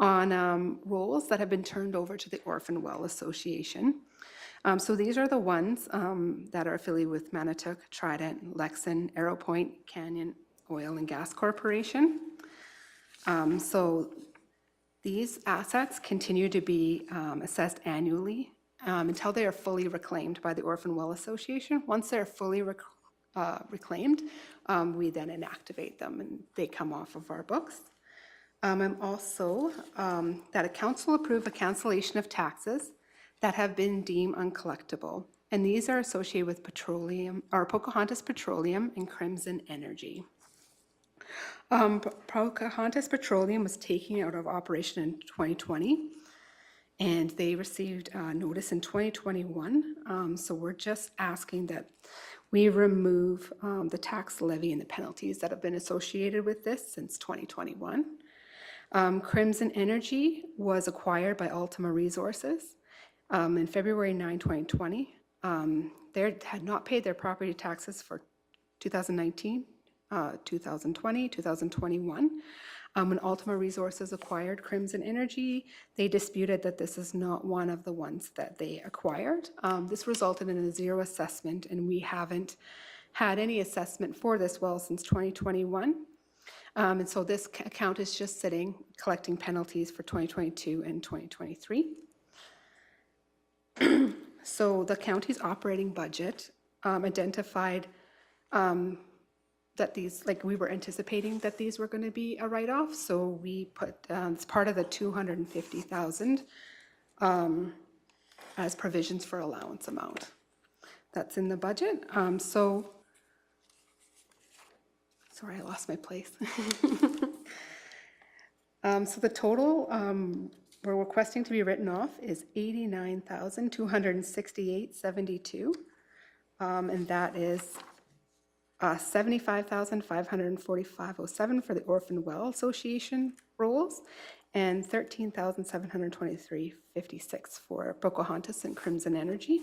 on rolls that have been turned over to the Orphan Well Association. So these are the ones that are affiliated with Manitouk, Trident, Lexon, Arrowpoint, Canyon Oil and Gas Corporation. So these assets continue to be assessed annually until they are fully reclaimed by the Orphan Well Association. Once they're fully reclaimed, we then inactivate them and they come off of our books. I'm also that a council approve a cancellation of taxes that have been deemed uncollectible. And these are associated with petroleum, or Pocahontas Petroleum and Crimson Energy. Pocahontas Petroleum was taken out of operation in 2020, and they received notice in 2021. So we're just asking that we remove the tax levy and the penalties that have been associated with this since 2021. Crimson Energy was acquired by Ultima Resources in February 9, 2020. They had not paid their property taxes for 2019, 2020, 2021. When Ultima Resources acquired Crimson Energy, they disputed that this is not one of the ones that they acquired. This resulted in a zero assessment, and we haven't had any assessment for this well since 2021. And so this account is just sitting, collecting penalties for 2022 and 2023. So the county's operating budget identified that these, like we were anticipating that these were going to be a write-off. So we put, it's part of the $250,000 as provisions for allowance amount. That's in the budget. So, sorry, I lost my place. So the total we're requesting to be written off is $89,268.72. And that is $75,545.07 for the Orphan Well Association rolls and $13,723.56 for Pocahontas and Crimson Energy.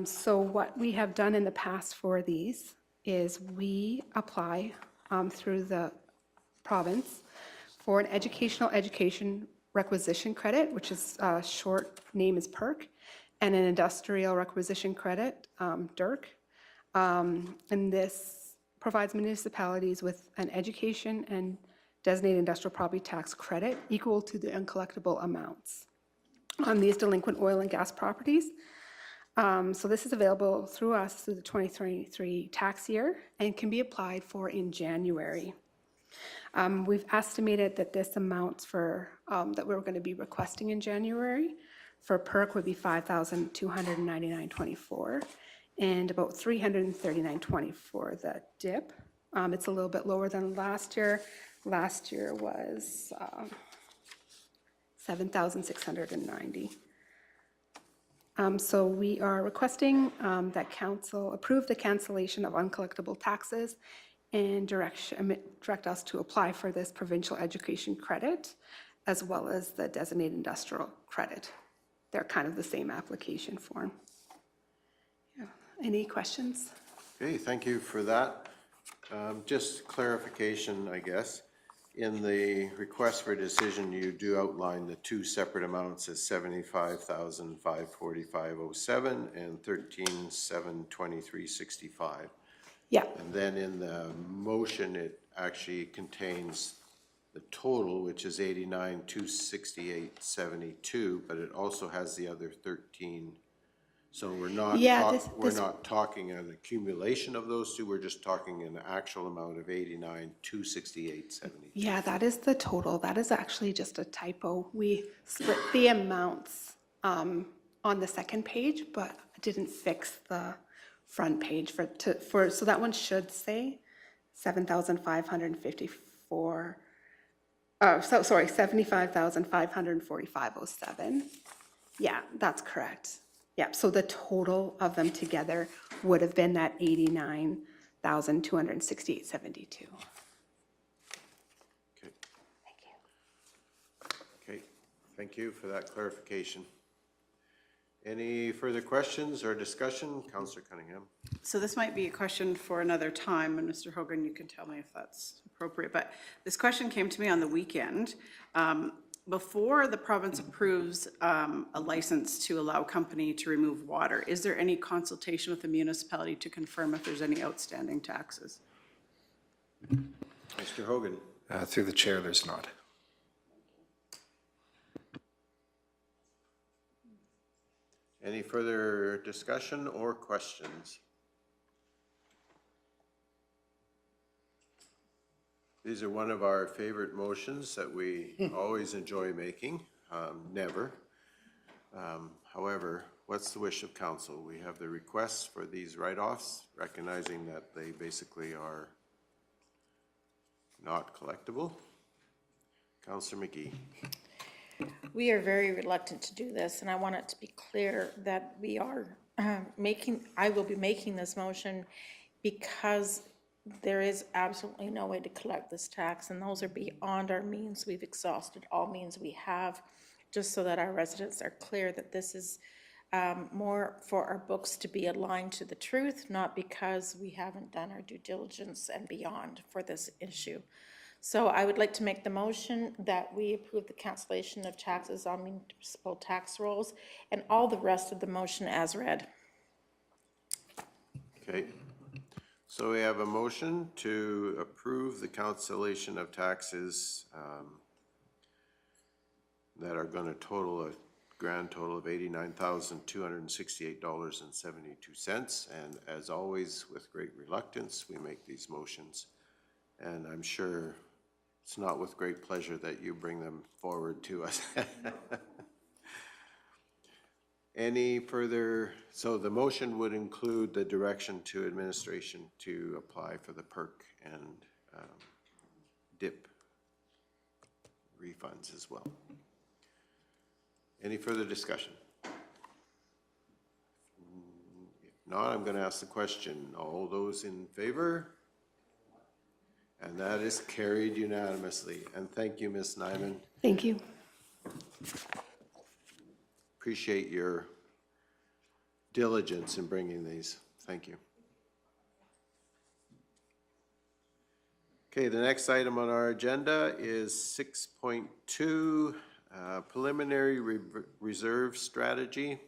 So what we have done in the past for these is we apply through the province for an education requisition credit, which is short name is PERC, and an industrial requisition credit, DIRC. And this provides municipalities with an education and designated industrial property tax credit equal to the uncollectible amounts on these delinquent oil and gas properties. So this is available through us through the 2023 tax year and can be applied for in January. We've estimated that this amounts for, that we're going to be requesting in January for PERC would be $5,299.24 and about $339.20 for the DIP. It's a little bit lower than last year. Last year was $7,690. So we are requesting that council approve the cancellation of uncollectible taxes and direct us to apply for this provincial education credit as well as the designated industrial credit. They're kind of the same application form. Yeah. Any questions? Okay, thank you for that. Just clarification, I guess. In the request for decision, you do outline the two separate amounts as $75,545.07 and $13,723.65. Yeah. And then in the motion, it actually contains the total, which is $89,268.72, but it also has the other 13. So we're not, we're not talking an accumulation of those two, we're just talking an actual amount of $89,268.72. Yeah, that is the total. That is actually just a typo. We split the amounts on the second page, but didn't fix the front page so that one should say $75,545.07. Yeah, that's correct. Yeah, so the total of them together would have been that $89,268.72. Okay. Okay, thank you for that clarification. Any further questions or discussion? Councillor Cunningham. So this might be a question for another time, and Mr. Hogan, you can tell me if that's appropriate, but this question came to me on the weekend. Before the province approves a license to allow company to remove water, is there any consultation with the municipality to confirm if there's any outstanding taxes? Mr. Hogan. Through the chair, there's not. Any further discussion or questions? These are one of our favorite motions that we always enjoy making, never. However, what's the wish of council? We have the requests for these write-offs, recognizing that they basically are not collectible. Councillor McGee. We are very reluctant to do this, and I want it to be clear that we are I will be making this motion because there is absolutely no way to collect this tax, and those are beyond our means. We've exhausted all means we have, just so that our residents are clear that this is more for our books to be aligned to the truth, not because we haven't done our due diligence and beyond for this issue. So I would like to make the motion that we approve the cancellation of taxes on municipal tax rolls and all the rest of the motion as read. Okay. So we have a motion to approve the cancellation of taxes that are going to total a grand total of $89,268.72. And as always, with great reluctance, we make these motions. And I'm sure it's not with great pleasure that you bring them forward to us. Any further, so the motion would include the direction to administration to apply for the PERC and DIP refunds as well. Any further discussion? If not, I'm going to ask the question. All those in favor? And that is carried unanimously. And thank you, Ms. Nyman. Thank you. Appreciate your diligence in bringing these. Thank you. Okay, the next item on our agenda is 6.2, preliminary reserve strategy.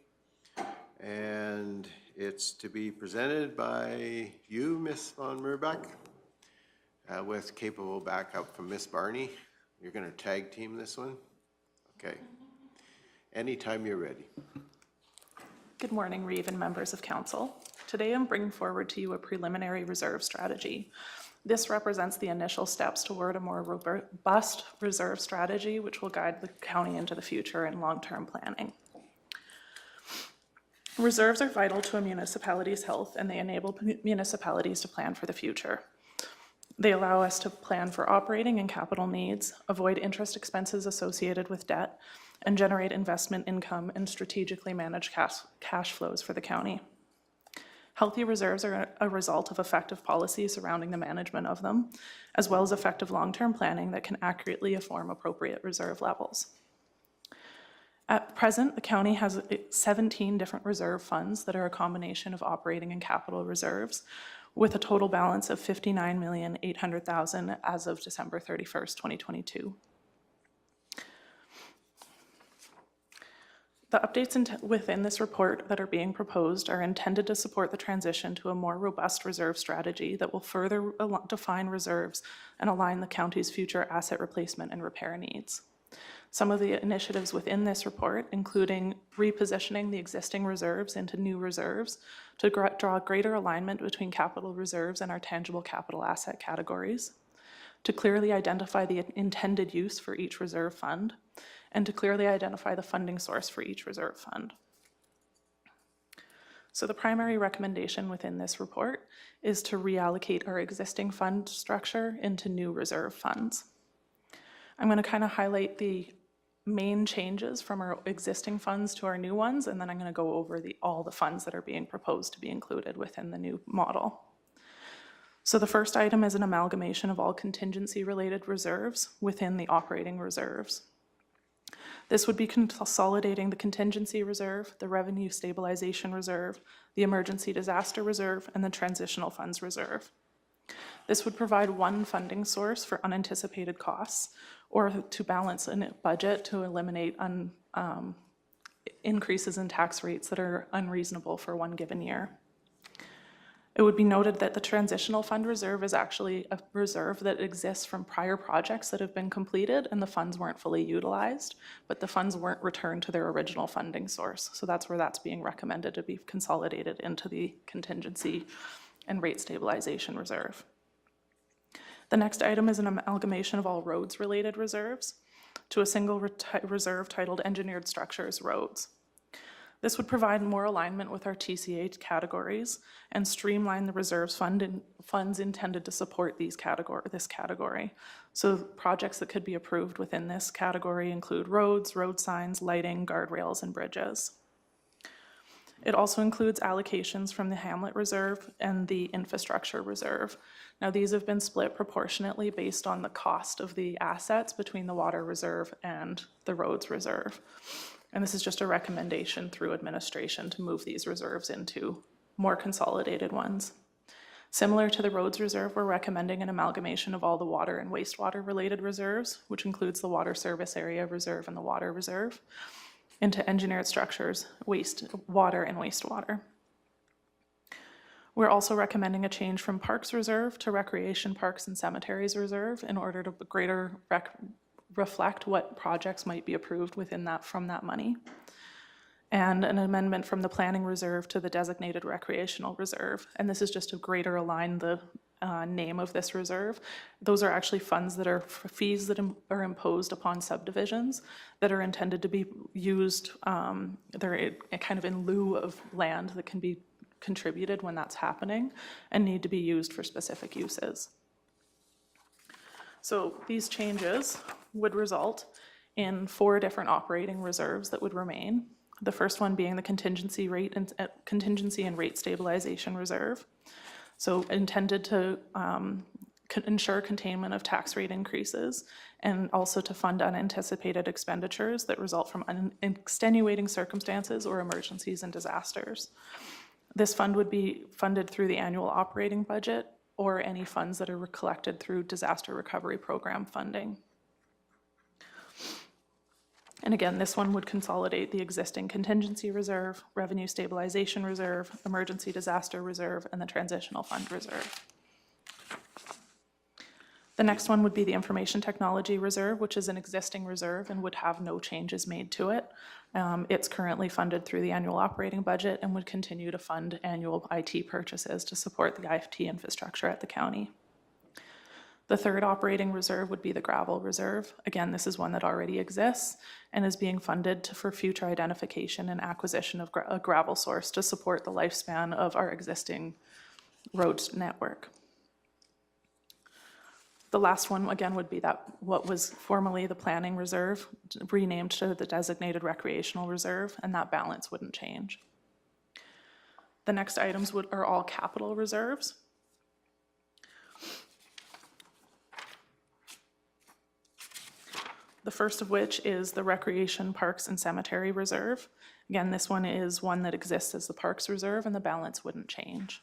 And it's to be presented by you, Ms. Von Merbach. With capable backup from Miss Barney. You're going to tag team this one? Okay. Anytime you're ready. Good morning, Reeve and members of council. Today I'm bringing forward to you a preliminary reserve strategy. This represents the initial steps toward a more robust reserve strategy, which will guide the county into the future in long-term planning. Reserves are vital to a municipality's health, and they enable municipalities to plan for the future. They allow us to plan for operating and capital needs, avoid interest expenses associated with debt, and generate investment income and strategically manage cash flows for the county. Healthy reserves are a result of effective policy surrounding the management of them, as well as effective long-term planning that can accurately inform appropriate reserve levels. At present, the county has 17 different reserve funds that are a combination of operating and capital reserves, with a total balance of $59,800,000 as of December 31st, 2022. The updates within this report that are being proposed are intended to support the transition to a more robust reserve strategy that will further define reserves and align the county's future asset replacement and repair needs. Some of the initiatives within this report, including repositioning the existing reserves into new reserves to draw greater alignment between capital reserves and our tangible capital asset categories, to clearly identify the intended use for each reserve fund, and to clearly identify the funding source for each reserve fund. So the primary recommendation within this report is to reallocate our existing fund structure into new reserve funds. I'm going to kind of highlight the main changes from our existing funds to our new ones, and then I'm going to go over all the funds that are being proposed to be included within the new model. So the first item is an amalgamation of all contingency-related reserves within the operating reserves. This would be consolidating the contingency reserve, the revenue stabilization reserve, the emergency disaster reserve, and the transitional funds reserve. This would provide one funding source for unanticipated costs or to balance a budget to eliminate increases in tax rates that are unreasonable for one given year. It would be noted that the transitional fund reserve is actually a reserve that exists from prior projects that have been completed and the funds weren't fully utilized, but the funds weren't returned to their original funding source. So that's where that's being recommended to be consolidated into the contingency and rate stabilization reserve. The next item is an amalgamation of all roads-related reserves to a single reserve titled Engineered Structures Roads. This would provide more alignment with our TCA categories and streamline the reserves funds intended to support this category. So projects that could be approved within this category include roads, road signs, lighting, guardrails, and bridges. It also includes allocations from the Hamlet Reserve and the Infrastructure Reserve. Now, these have been split proportionately based on the cost of the assets between the Water Reserve and the Roads Reserve. And this is just a recommendation through administration to move these reserves into more consolidated ones. Similar to the Roads Reserve, we're recommending an amalgamation of all the water and wastewater related reserves, which includes the Water Service Area Reserve and the Water Reserve, into Engineered Structures, water and wastewater. We're also recommending a change from Parks Reserve to Recreation, Parks, and Cemeteries Reserve in order to greater reflect what projects might be approved within that from that money. And an amendment from the Planning Reserve to the Designated Recreational Reserve. And this is just to greater align the name of this reserve. Those are actually funds that are fees that are imposed upon subdivisions that are intended to be used, they're kind of in lieu of land that can be contributed when that's happening and need to be used for specific uses. So these changes would result in 4 different operating reserves that would remain. The first one being the contingency and rate stabilization reserve. So intended to ensure containment of tax rate increases and also to fund unanticipated expenditures that result from extenuating circumstances or emergencies and disasters. This fund would be funded through the annual operating budget or any funds that are collected through disaster recovery program funding. And again, this one would consolidate the existing contingency reserve, revenue stabilization reserve, emergency disaster reserve, and the transitional fund reserve. The next one would be the information technology reserve, which is an existing reserve and would have no changes made to it. It's currently funded through the annual operating budget and would continue to fund annual IT purchases to support the IT infrastructure at the county. The third operating reserve would be the gravel reserve. Again, this is one that already exists and is being funded for future identification and acquisition of a gravel source to support the lifespan of our existing road network. The last one, again, would be that what was formerly the planning reserve, renamed to the designated recreational reserve, and that balance wouldn't change. The next items are all capital reserves. The first of which is the Recreation, Parks, and Cemetery Reserve. Again, this one is one that exists as the Parks Reserve, and the balance wouldn't change.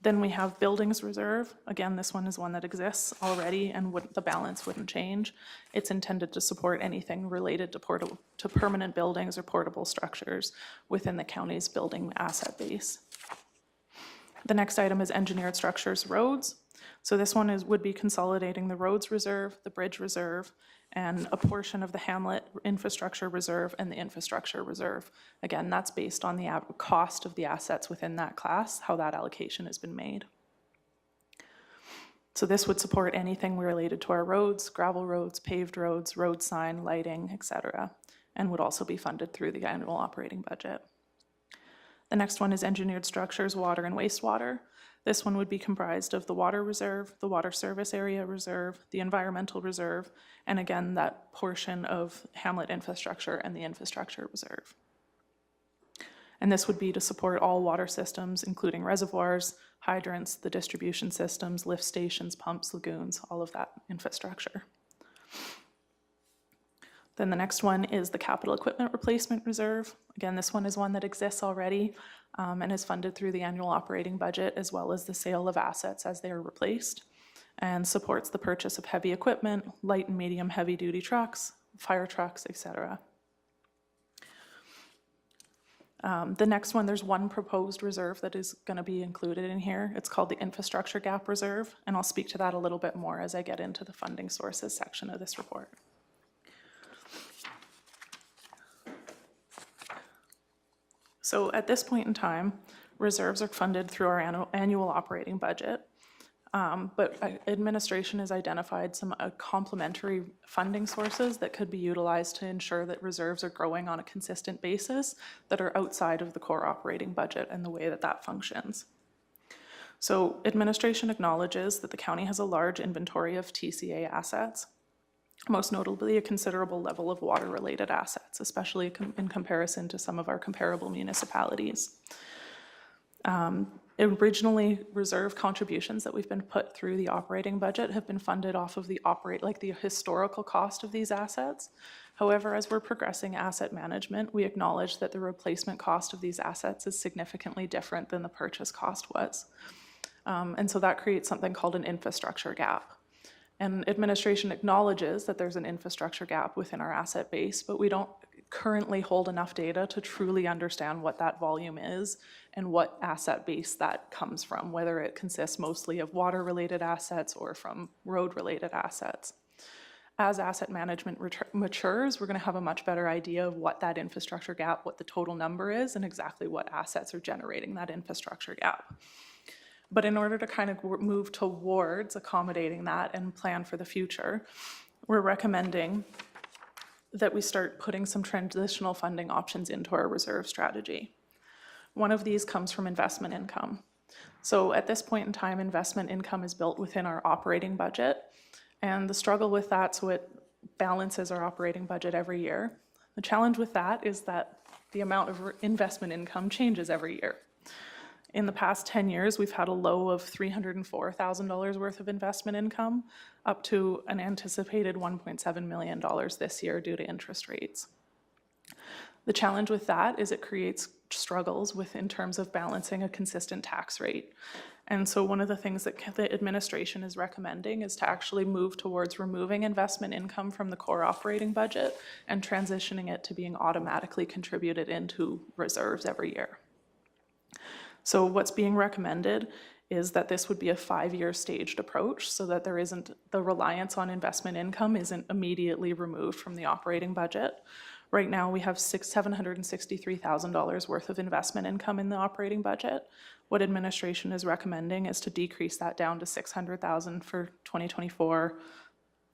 Then we have Buildings Reserve. Again, this one is one that exists already and the balance wouldn't change. It's intended to support anything related to permanent buildings or portable structures within the county's building asset base. The next item is Engineered Structures Roads. So this one would be consolidating the Roads Reserve, the Bridge Reserve, and a portion of the Hamlet Infrastructure Reserve and the Infrastructure Reserve. Again, that's based on the cost of the assets within that class, how that allocation has been made. So this would support anything related to our roads, gravel roads, paved roads, road sign, lighting, etc. and would also be funded through the annual operating budget. The next one is engineered structures, water and wastewater. This one would be comprised of the water reserve, the water service area reserve, the environmental reserve, and again, that portion of hamlet infrastructure and the infrastructure reserve. And this would be to support all water systems, including reservoirs, hydrants, the distribution systems, lift stations, pumps, lagoons, all of that infrastructure. Then the next one is the capital equipment replacement reserve. Again, this one is one that exists already and is funded through the annual operating budget as well as the sale of assets as they are replaced, and supports the purchase of heavy equipment, light and medium heavy duty trucks, fire trucks, etc. The next one, there's one proposed reserve that is going to be included in here. It's called the Infrastructure Gap Reserve, and I'll speak to that a little bit more as I get into the funding sources section of this report. So at this point in time, reserves are funded through our annual operating budget, but administration has identified some complementary funding sources that could be utilized to ensure that reserves are growing on a consistent basis that are outside of the core operating budget and the way that that functions. So administration acknowledges that the county has a large inventory of TCA assets, most notably a considerable level of water-related assets, especially in comparison to some of our comparable municipalities. Originally, reserve contributions that we've been put through the operating budget have been funded off of the historical cost of these assets. However, as we're progressing asset management, we acknowledge that the replacement cost of these assets is significantly different than the purchase cost was. And so that creates something called an infrastructure gap. And administration acknowledges that there's an infrastructure gap within our asset base, but we don't currently hold enough data to truly understand what that volume is and what asset base that comes from, whether it consists mostly of water-related assets or from road-related assets. As asset management matures, we're going to have a much better idea of what that infrastructure gap, what the total number is, and exactly what assets are generating that infrastructure gap. But in order to kind of move towards accommodating that and plan for the future, we're recommending that we start putting some transitional funding options into our reserve strategy. One of these comes from investment income. So at this point in time, investment income is built within our operating budget, and the struggle with that, so it balances our operating budget every year. The challenge with that is that the amount of investment income changes every year. In the past 10 years, we've had a low of $304,000 worth of investment income, up to an anticipated $1.7 million this year due to interest rates. The challenge with that is it creates struggles in terms of balancing a consistent tax rate. And so one of the things that the administration is recommending is to actually move towards removing investment income from the core operating budget and transitioning it to being automatically contributed into reserves every year. So what's being recommended is that this would be a 5-year staged approach so that there isn't the reliance on investment income isn't immediately removed from the operating budget. Right now, we have $763,000 worth of investment income in the operating budget. What administration is recommending is to decrease that down to $600,000 for 2024,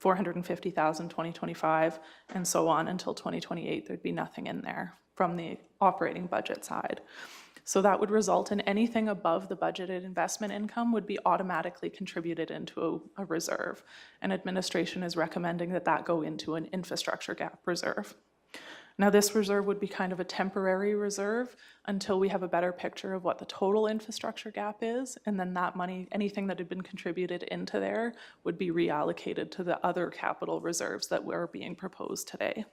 $450,000 2025, and so on until 2028. There'd be nothing in there from the operating budget side. So that would result in anything above the budgeted investment income would be automatically contributed into a reserve. And administration is recommending that that go into an infrastructure gap reserve. Now, this reserve would be kind of a temporary reserve until we have a better picture of what the total infrastructure gap is, and then that money, anything that had been contributed into there, would be reallocated to the other capital reserves that were being proposed today.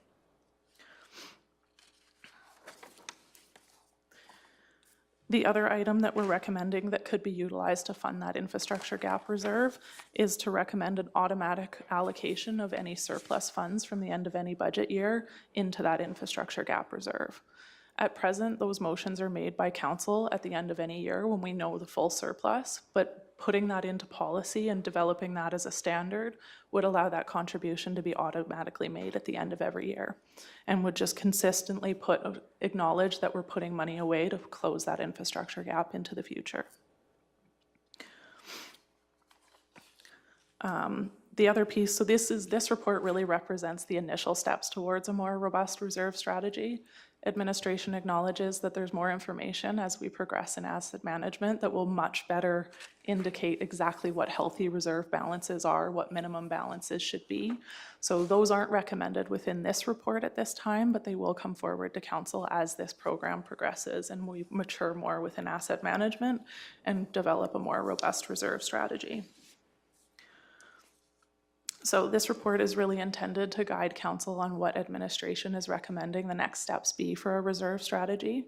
The other item that we're recommending that could be utilized to fund that infrastructure gap reserve is to recommend an automatic allocation of any surplus funds from the end of any budget year into that infrastructure gap reserve. At present, those motions are made by council at the end of any year when we know the full surplus, but putting that into policy and developing that as a standard would allow that contribution to be automatically made at the end of every year and would just consistently acknowledge that we're putting money away to close that infrastructure gap into the future. The other piece, so this report really represents the initial steps towards a more robust reserve strategy. Administration acknowledges that there's more information as we progress in asset management that will much better indicate exactly what healthy reserve balances are, what minimum balances should be. So those aren't recommended within this report at this time, but they will come forward to council as this program progresses and we mature more within asset management and develop a more robust reserve strategy. So this report is really intended to guide council on what administration is recommending the next steps be for a reserve strategy.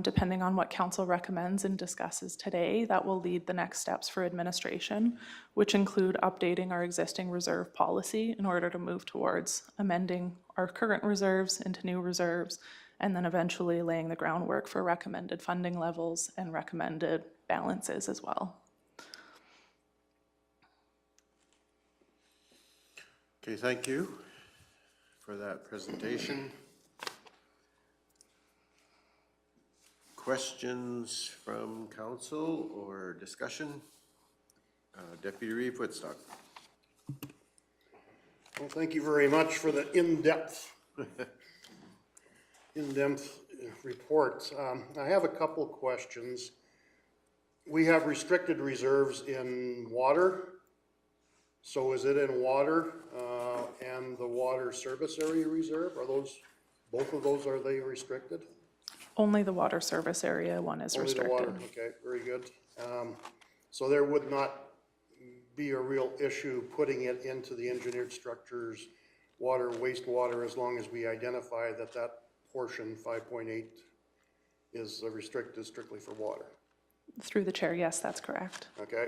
Depending on what council recommends and discusses today, that will lead the next steps for administration, which include updating our existing reserve policy in order to move towards amending our current reserves into new reserves, and then eventually laying the groundwork for recommended funding levels and recommended balances as well. Okay, thank you for that presentation. Questions from council or discussion? Deputy Reeve Woodstock. Well, thank you very much for the in-depth report. I have a couple questions. We have restricted reserves in water. So is it in water and the water service area reserve? Are those, both of those, are they restricted? Only the water service area one is Only the restricted. water, okay, very good. So there would not be a real issue putting it into the engineered structures, water, wastewater, as long as we identify that that portion, 5.8, is restricted strictly for water. Through the chair, yes, that's correct. Okay,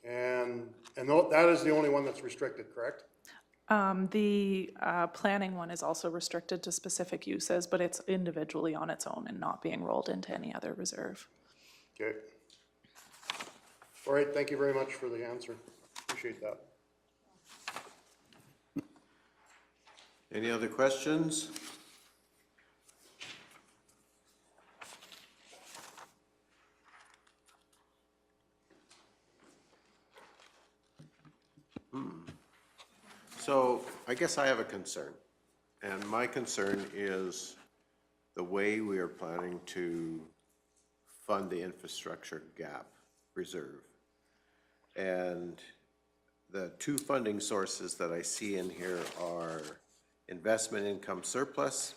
and that is the only one that's restricted, correct? The planning one is also restricted to specific uses, but it's individually on its own and not being rolled into any other reserve. Okay. All right, thank you very much for the answer. Appreciate that. Any other questions? So I guess I have a concern, and my concern is the way we are planning to fund the infrastructure gap reserve. And the two funding sources that I see in here are investment income surplus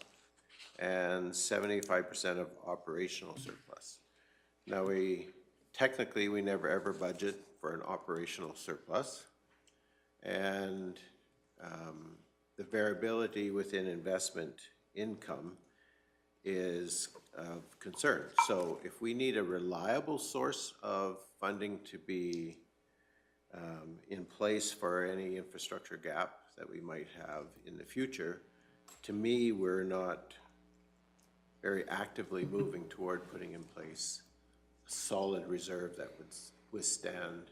and 75% of operational surplus. Now technically we never ever budget for an operational surplus, and the variability within investment income is of concern. So if we need a reliable source of funding to be in place for any infrastructure gap that we might have in the future, to me, we're not very actively moving toward putting in place a solid reserve that would withstand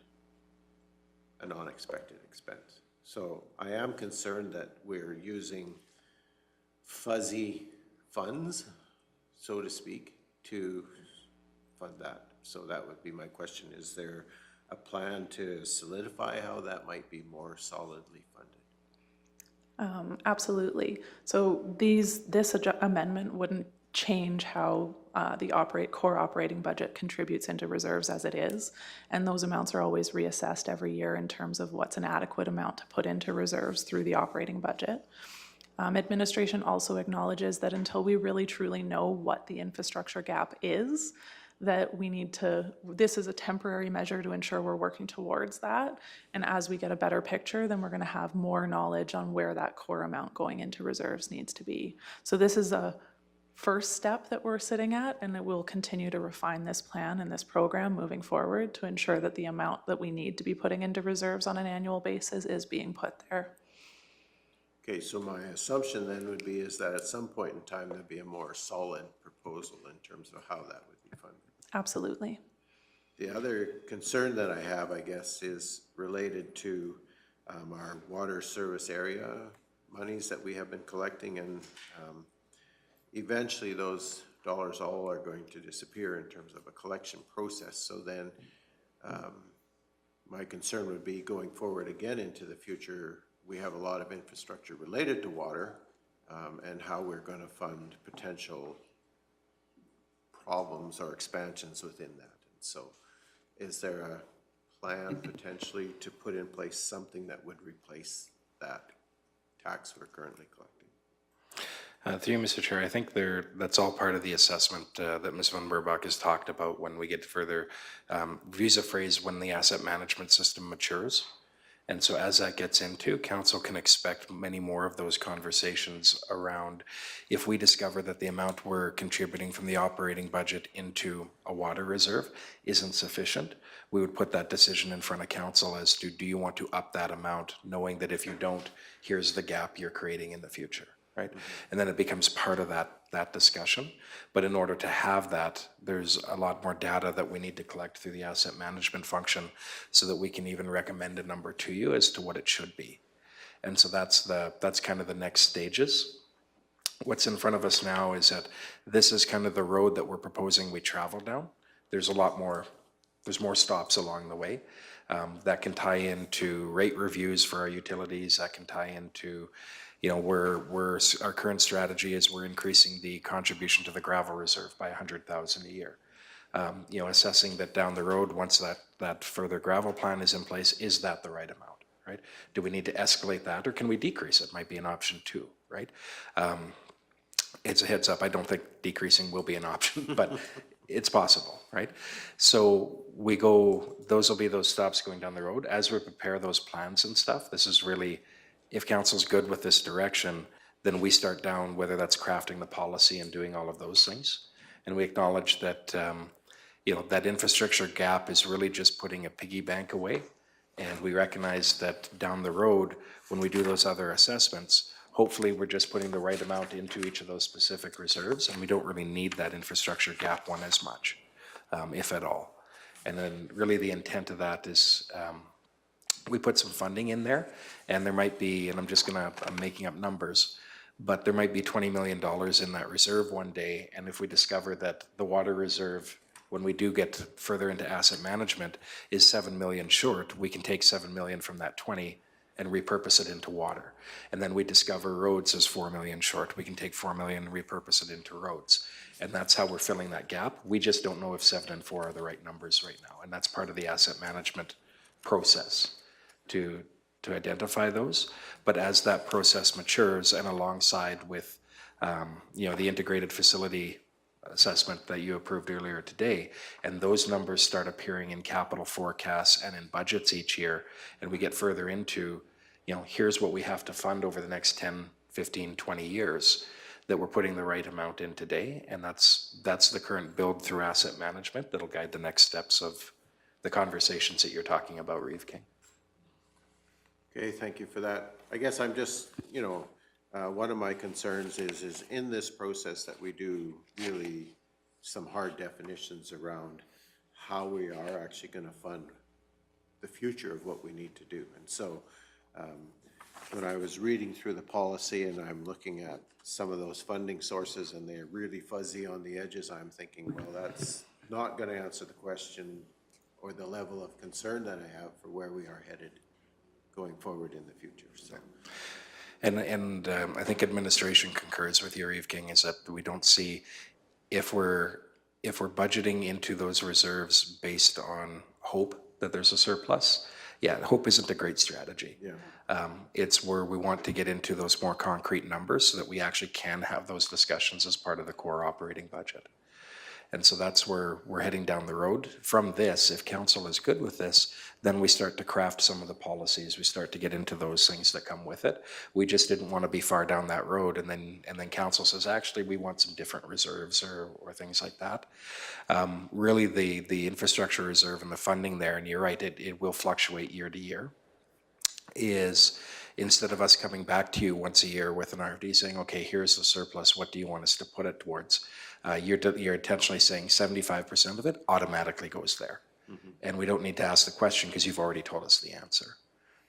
an unexpected expense. So I am concerned that we're using fuzzy funds, so to speak, to fund that. So that would be my question. Is there a plan to solidify how that might be more solidly funded? Absolutely. So this amendment wouldn't change how the core operating budget contributes into reserves as it is. And those amounts are always reassessed every year in terms of what's an adequate amount to put into reserves through the operating budget. Administration also acknowledges that until we really truly know what the infrastructure gap is, that we need to, this is a temporary measure to ensure we're working towards that. And as we get a better picture, then we're going to have more knowledge on where that core amount going into reserves needs to be. So this is a first step that we're sitting at, and it will continue to refine this plan and this program moving forward to ensure that the amount that we need to be putting into reserves on an annual basis is being put there. Okay, so my assumption then would be is that at some point in time, there'd be a more solid proposal in terms of how that would be funded. Absolutely. The other concern that I have, I guess, is related to our water service area monies that we have been collecting, and eventually those dollars all are going to disappear in terms of a collection process. So then my concern would be going forward again into the future, we have a lot of infrastructure related to water, and how we're going to fund potential problems or expansions within that. And so is there a plan potentially to put in place something that would replace that tax we're currently collecting? Through you, Mr. Chair, I think that's all part of the assessment that Ms. Van Burbach has talked about when we get further. Use a phrase, when the asset management system matures. And so as that gets into, council can expect many more of those conversations around if we discover that the amount we're contributing from the operating budget into a water reserve isn't sufficient, we would put that decision in front of council as to, do you want to up that amount, knowing that if you don't, here's the gap you're creating in the future, right? And then it becomes part of that discussion. But in order to have that, there's a lot more data that we need to collect through the asset management function so that we can even recommend a number to you as to what it should be. And so that's kind of the next stages. What's in front of us now is that this is kind of the road that we're proposing we travel down. There's more stops along the way. That can tie into rate reviews for our utilities, that can tie into, you know, our current strategy is we're increasing the contribution to the gravel reserve by $100,000 a year. You know, assessing that down the road, once that further gravel plan is in place, is that the right amount, right? Do we need to escalate that, or can we decrease it? Might be an option too, right? It's a heads up, I don't think decreasing will be an option, but it's possible, right? So those will be those stops going down the road. As we prepare those plans and stuff, this is really, if council's good with this direction, then we start down, whether that's crafting the policy and doing all of those things. And we acknowledge that, you know, that infrastructure gap is really just putting a piggy bank away. And we recognize that down the road, when we do those other assessments, hopefully we're just putting the right amount into each of those specific reserves, and we don't really need that infrastructure gap one as much, if at all. And then really the intent of that is, we put some funding in there, and there might be, and I'm making up numbers, but there might be $20 million in that reserve one day, and if we discover that the water reserve, when we do get further into asset management, is 7 million short, we can take 7 million from that 20 and repurpose it into water. And then we discover roads is 4 million short, we can take 4 million and repurpose it into roads. And that's how we're filling that gap. We just don't know if 7 and 4 are the right numbers right now, and that's part of the asset management process to identify those. But as that process matures, and alongside with you know, the integrated facility assessment that you approved earlier today, and those numbers start appearing in capital forecasts and in budgets each year, and we get further into, you know, here's what we have to fund over the next 10, 15, 20 years, that we're putting the right amount in today, and that's the current build through asset management that'll guide the next steps of the conversations that you're talking about, Reeve King. Okay, thank you for that. I guess I'm just, you know, one of my concerns is in this process that we do really some hard definitions around how we are actually going to fund the future of what we need to do. And so when I was reading through the policy and I'm looking at some of those funding sources and they're really fuzzy on the edges, I'm thinking, well, that's not going to answer the question or the level of concern that I have for where we are headed going forward in the future. So, and I think administration concurs with you, Reeve King, is that we don't see, if we're budgeting into those reserves based on hope that there's a surplus, yeah, hope isn't a great strategy. Yeah. It's where we want to get into those more concrete numbers so that we actually can have those discussions as part of the core operating budget. And so that's where we're heading down the road. From this, if council is good with this, then we start to craft some of the policies. We start to get into those things that come with it. We just didn't want to be far down that road, and then council says, actually, we want some different reserves or things like that. Really, the infrastructure reserve and the funding there, and you're right, it will fluctuate year to year, is instead of us coming back to you once a year with an RFD saying, okay, here's the surplus, what do you want us to put it towards? You're intentionally saying 75% of it automatically goes there. Mm-hmm. And we don't need to ask the question because you've already told us the answer,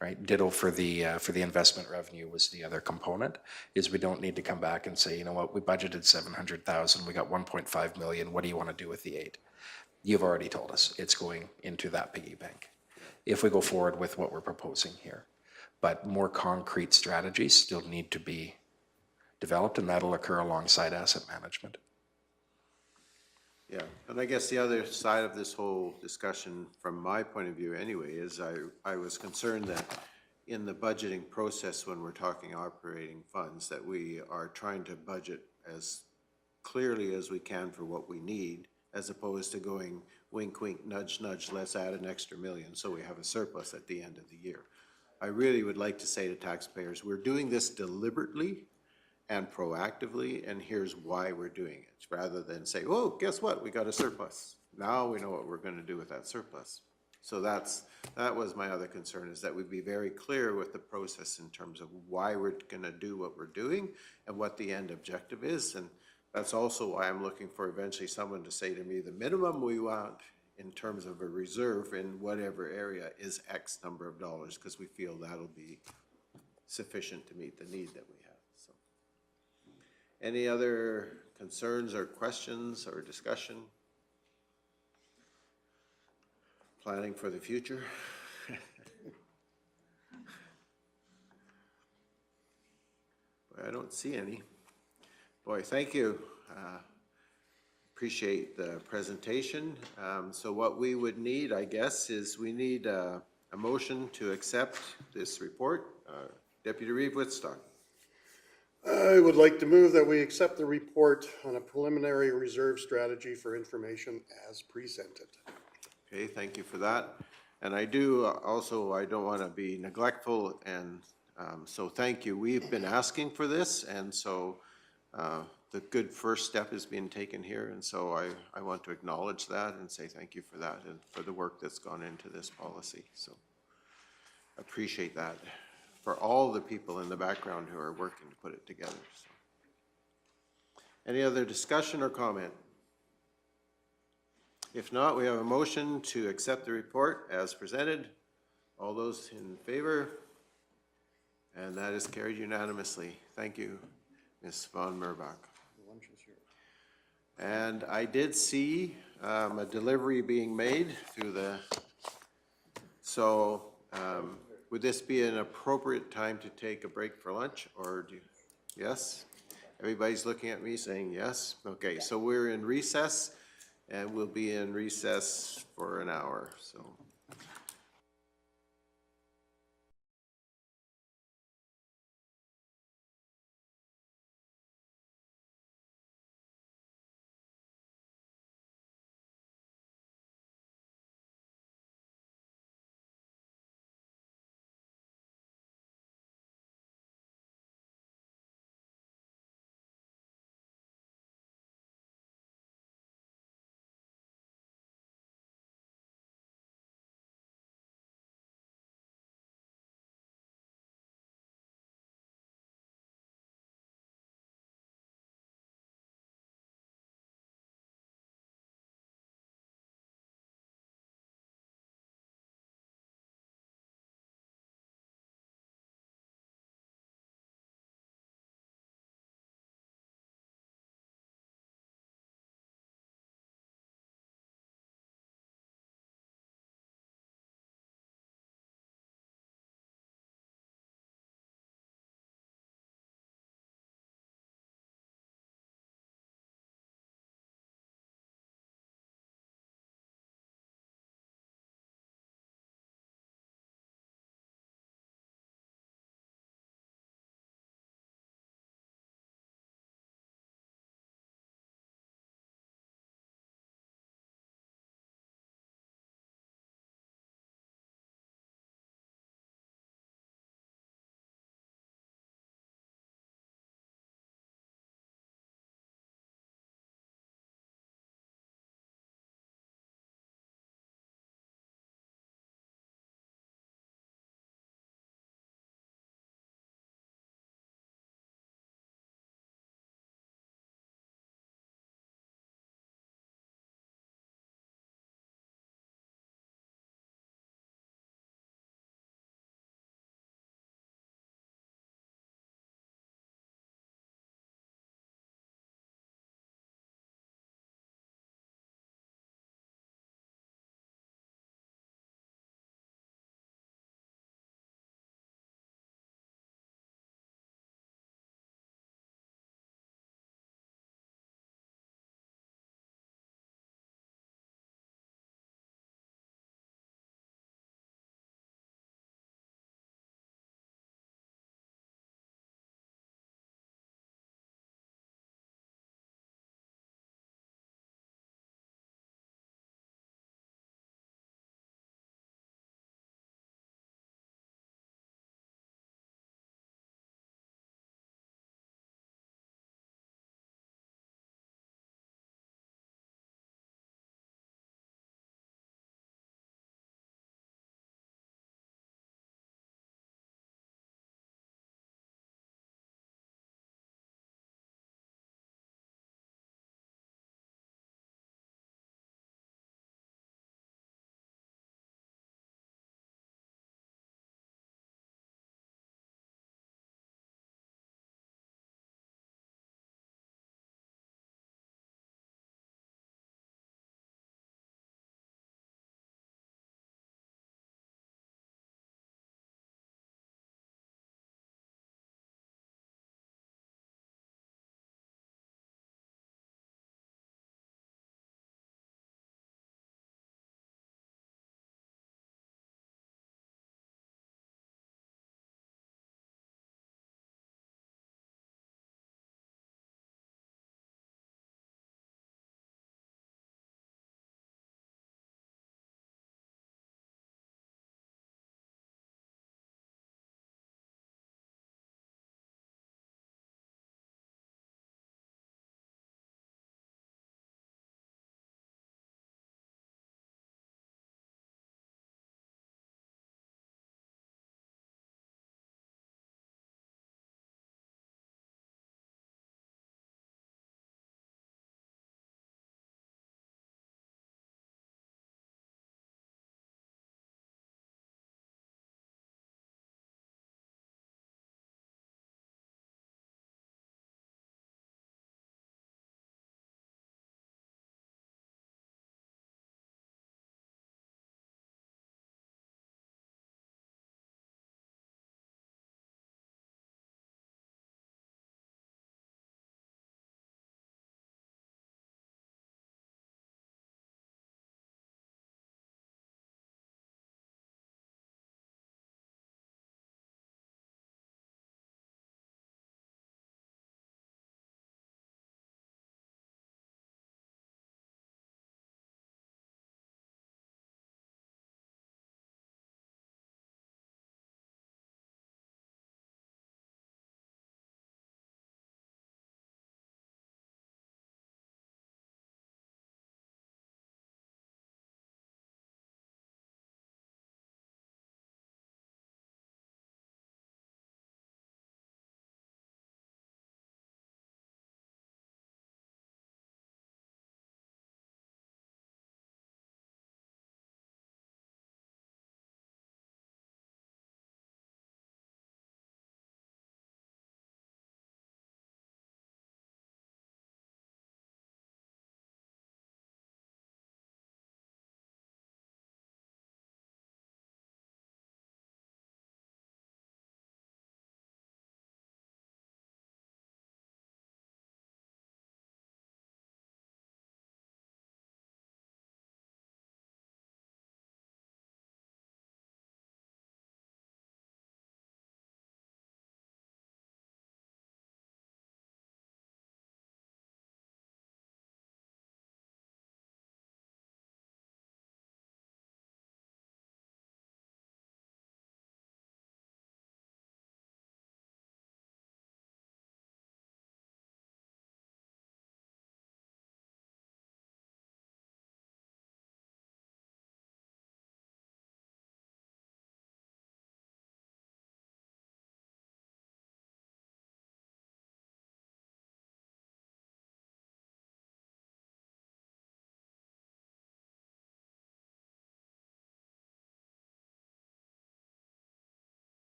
right? Ditto for the investment revenue was the other component, is we don't need to come back and say, you know what, we budgeted 700,000, we got 1.5 million, what do you want to do with the 8? You've already told us it's going into that piggy bank. if we go forward with what we're proposing here. But more concrete strategies still need to be developed, and that'll occur alongside asset management. Yeah, and I guess the other side of this whole discussion, from my point of view anyway, is I was concerned that in the budgeting process, when we're talking operating funds, that we are trying to budget as clearly as we can for what we need, as opposed to going wink, wink, nudge, nudge, let's add an extra million so we have a surplus at the end of the year. I really would like to say to taxpayers, we're doing this deliberately and proactively, and here's why we're doing it, rather than say, oh, guess what, we got a surplus. Now we know what we're going to do with that surplus. So that was my other concern, is that we'd be very clear with the process in terms of why we're going to do what we're doing and what the end objective is. And that's also why I'm looking for eventually someone to say to me, the minimum we want in terms of a reserve in whatever area is X number of dollars, because we feel that'll be sufficient to meet the need that we have. So, any other concerns or questions or discussion? Planning for the future? Boy, I don't see any. Boy, thank you. Appreciate the presentation. So what we would need, I guess, is we need a motion to accept this report. Deputy Reeve Whitstock. I would like to move that we accept the report on a preliminary reserve strategy for information as presented. Okay, thank you for that. And I do also, I don't want to be neglectful, and so thank you. We've been asking for this, and so the good first step is being taken here, and so I want to acknowledge that and say thank you for that and for the work that's gone into this policy. So appreciate that for all the people in the background who are working to put it together. So. Any other discussion or comment? If not, we have a motion to accept the report as presented. All those in favor? And that is carried unanimously. Thank you, Ms. von Merbach. And I did see a delivery being made through the, so would this be an appropriate time to take a break for lunch, or do you, yes? Everybody's looking at me saying yes. Okay, so we're in recess, and we'll be in recess for an hour, so.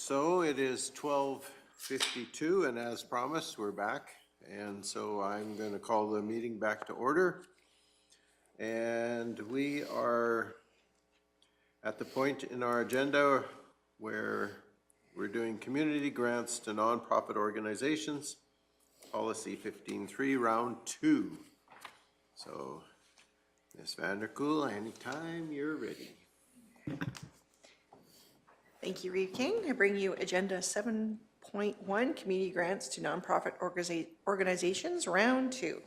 So it is 12:52, and as promised, we're back. And so I'm going to call the meeting back to order. And we are at the point in our agenda where we're doing community grants to nonprofit organizations, policy 15.3, round 2. So, Ms. Vanderkoel, anytime you're ready. Thank you, Reeve King. I bring you Agenda 7.1, Community Grants to Nonprofit Organizations, Round 2.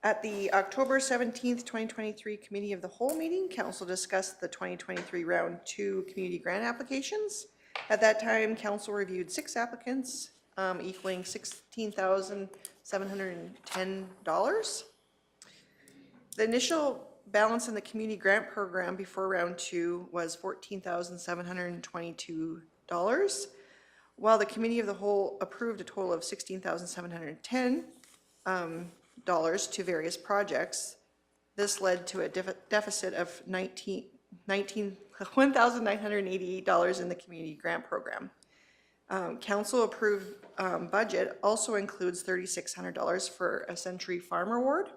At the October 17th, 2023 Committee of the Whole meeting, Council discussed the 2023 Round 2 community grant applications. At that time, Council reviewed 6 applicants, equaling $16,710. The initial balance in the community grant program before round 2 was $14,722, while the Committee of the Whole approved a total of $16,710 to various projects. This led to a deficit of $1,988 in the community grant program. Council approved budget also includes $3,600 for a Century Farm Award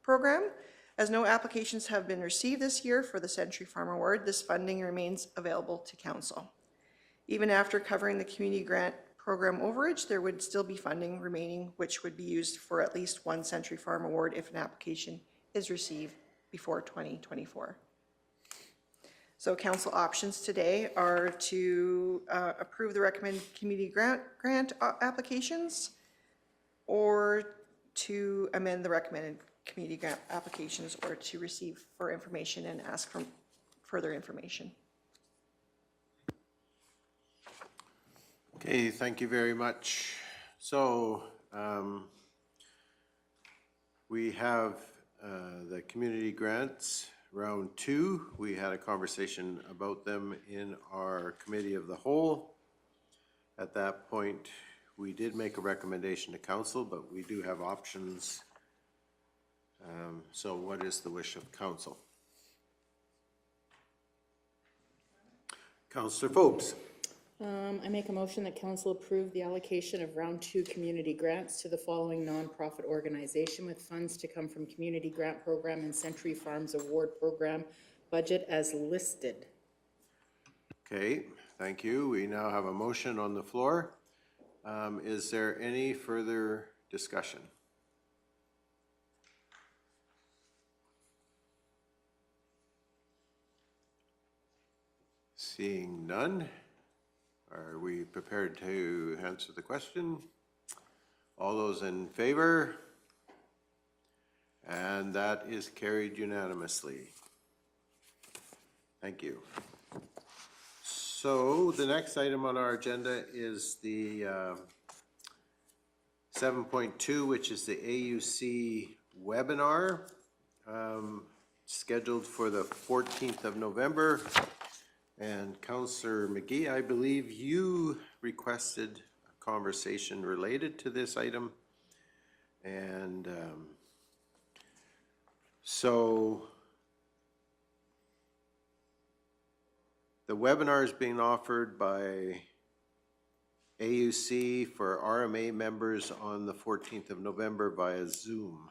program. As no applications have been received this year for the Century Farm Award, this funding remains available to Council. Even after covering the community grant program overage, there would still be funding remaining, which would be used for at least one Century Farm Award if an application is received before 2024. So Council options today are to approve the recommended community grant applications, or to amend the recommended community grant applications, or to receive for information and ask for further information. Okay, thank you very much. So we have the community grants, round 2. We had a conversation about them in our Committee of the Whole. At that point, we did make a recommendation to Council, but we do have options. So what is the wish of Council? Councillor Phobes. I make a motion that Council approve the allocation of round 2 community grants to the following nonprofit organization, with funds to come from Community Grant Program and Century Farms Award Program budget as listed. Okay, thank you. We now have a motion on the floor. Is there any further discussion? Seeing none, are we prepared to answer the question? All those in favor? And that is carried unanimously. Thank you. So the next item on our agenda is the 7.2, which is the AUC webinar, scheduled for the 14th of November. And Councillor McGee, I believe you requested a conversation related to this item. And so the webinar is being offered by AUC for RMA members on the 14th of November via Zoom.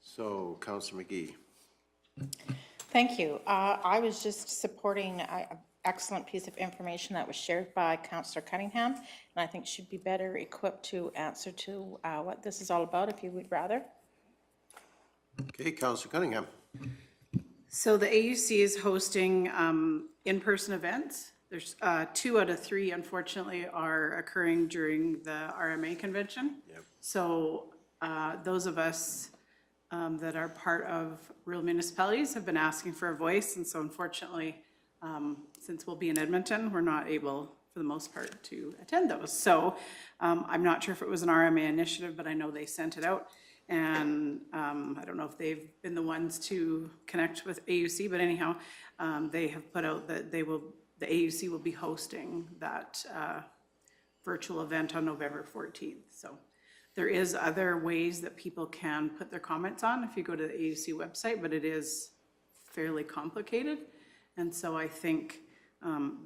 So, Councillor McGee. Thank you. I was just supporting an excellent piece of information that was shared by Councillor Cunningham, and I think should be better equipped to answer to what this is all about, if you would rather. Okay, Councillor Cunningham. So the AUC is hosting in-person events. There's 2 out of 3, unfortunately, are occurring during the RMA convention. Yep. So those of us that are part of rural municipalities have been asking for a voice, and so unfortunately, since we'll be in Edmonton, we're not able, for the most part, to attend those. So I'm not sure if it was an RMA initiative, but I know they sent it out, and I don't know if they've been the ones to connect with AUC, but anyhow, they have put out that the AUC will be hosting that virtual event on November 14th. So there is other ways that people can put their comments on if you go to the AUC website, but it is fairly complicated. And so I think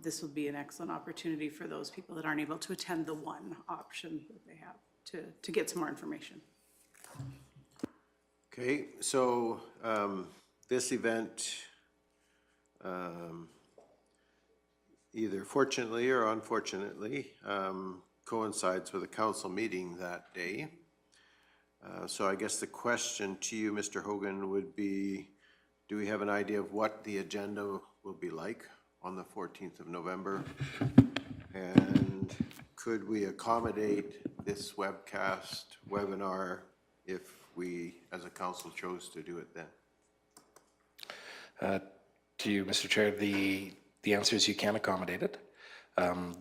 this will be an excellent opportunity for those people that aren't able to attend the one option that they have to get some more information. Okay, so this event, either fortunately or unfortunately, coincides with a council meeting that day. So I guess the question to you, Mr. Hogan, would be, do we have an idea of what the agenda will be like on the 14th of November? And could we accommodate this webinar if we, as a council, chose to do it then? To you, Mr. Chair, the answer is you can accommodate it.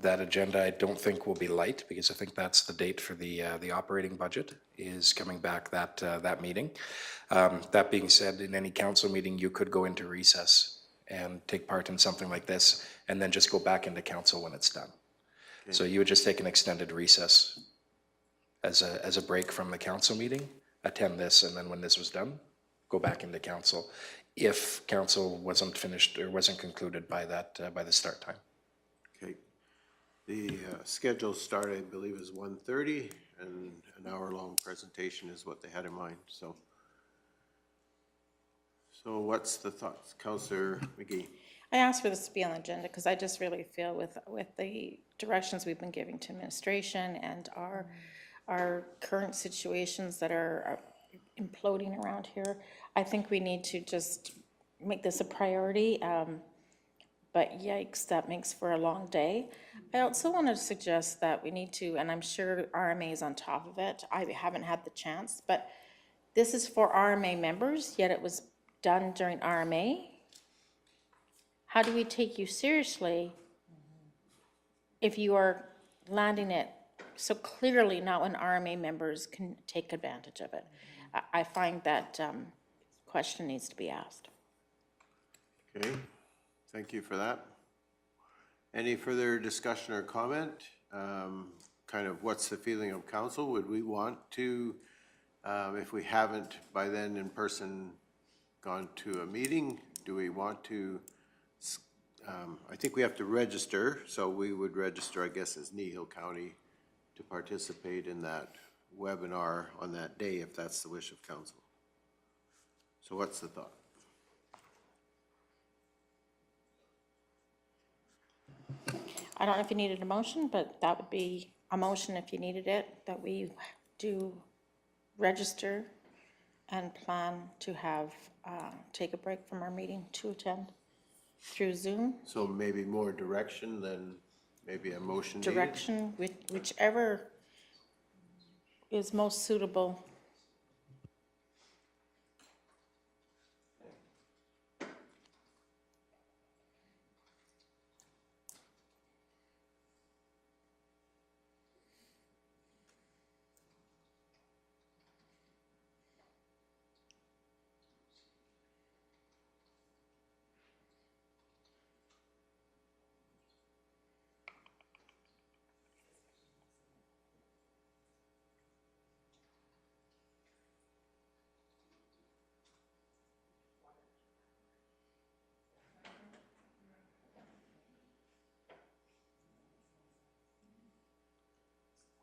That agenda I don't think will be light, because I think that's the date for the operating budget is coming back that meeting. That being said, in any council meeting, you could go into recess and take part in something like this, and then just go back into council when it's done. Okay. So you would just take an extended recess as a break from the council meeting, attend this, and then when this was done, go back into council, if council wasn't finished or wasn't concluded by the start time. Okay. The scheduled start, I believe, is 1:30, and an hour-long presentation is what they had in mind. So what's the thoughts, Councillor McGee? I asked for this to be on the agenda because I just really feel with the directions we've been giving to administration and our current situations that are imploding around here, I think we need to just make this a priority. But yikes, that makes for a long day. I also want to suggest that we need to, and I'm sure RMA is on top of it, I haven't had the chance, but this is for RMA members, yet it was done during RMA. How do we take you seriously if you are landing it so clearly not when RMA members can take advantage of it? I find that question needs to be asked. Okay, thank you for that. Any further discussion or comment? Kind of what's the feeling of council? Would we want to, if we haven't by then in person gone to a meeting, do we want to, I think we have to register, so we would register, I guess, as Kneehill County to participate in that webinar on that day, if that's the wish of council. So what's the thought? I don't know if you needed a motion, but that would be a motion if you needed it, that we do register and plan to have, take a break from our meeting to attend through Zoom. So maybe more direction than maybe a motion needed? Direction, whichever is most suitable.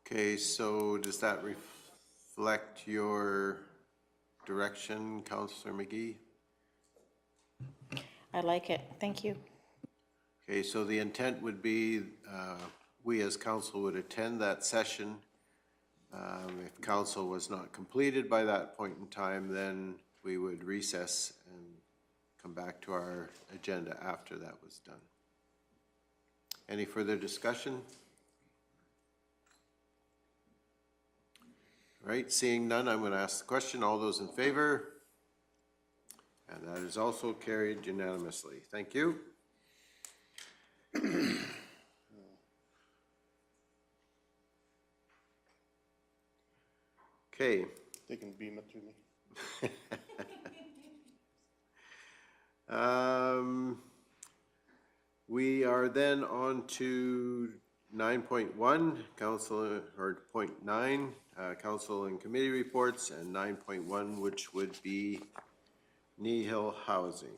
Okay, so does that reflect your direction, Councillor McGee? I like it, thank you. Okay, so the intent would be we as council would attend that session. If council was not completed by that point in time, then we would recess and come back to our agenda after that was done. Any further discussion? All right, seeing none, I'm going to ask the question. All those in favor? And that is also carried unanimously. Thank you. Okay. They can beam it to me. We are then on to 9.1, council, or point 9, council and committee reports, and 9.1, which would be Kneehill Housing.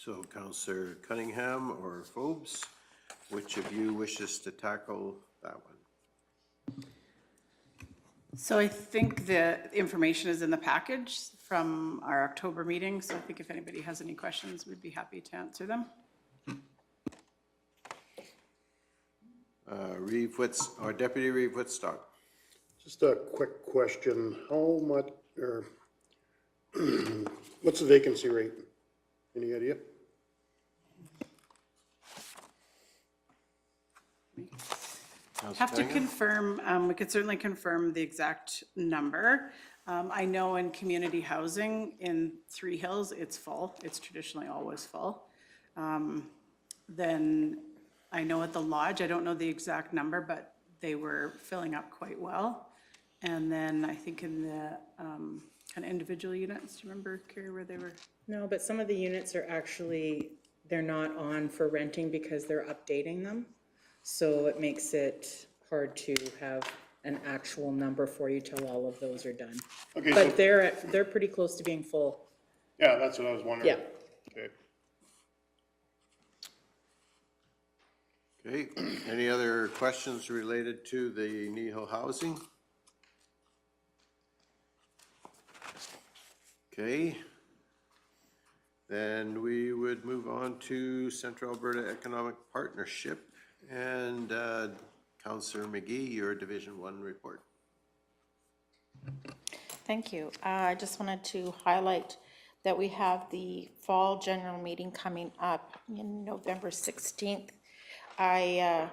So Councillor Cunningham or Phobes, which of you wishes to tackle that one? So I think the information is in the package from our October meeting, so I think if anybody has any questions, we'd be happy to answer them. Deputy Reeve Woodstock. Just a quick question. How much, or what's the vacancy rate? Any idea? Have to confirm, we could certainly confirm the exact number. I know in community housing in Three Hills, it's full. It's traditionally always full. Then I know at the lodge, I don't know the exact number, but they were filling up quite well. And then I think in the kind of individual units, do you remember, Carrie, where they were? No, but some of the units are actually, they're not on for renting because they're updating them. So it makes it hard to have an actual number for you till all of those are done. Okay, But so- they're pretty close to being full. Yeah, that's what I was wondering. Yeah. Okay. Okay, any other questions related to the Kneehill Housing? Okay, then we would move on to Central Alberta Economic Partnership and Councillor McGee, your Division 1 report. Thank you. I just wanted to highlight that we have the fall general meeting coming up in November 16th. I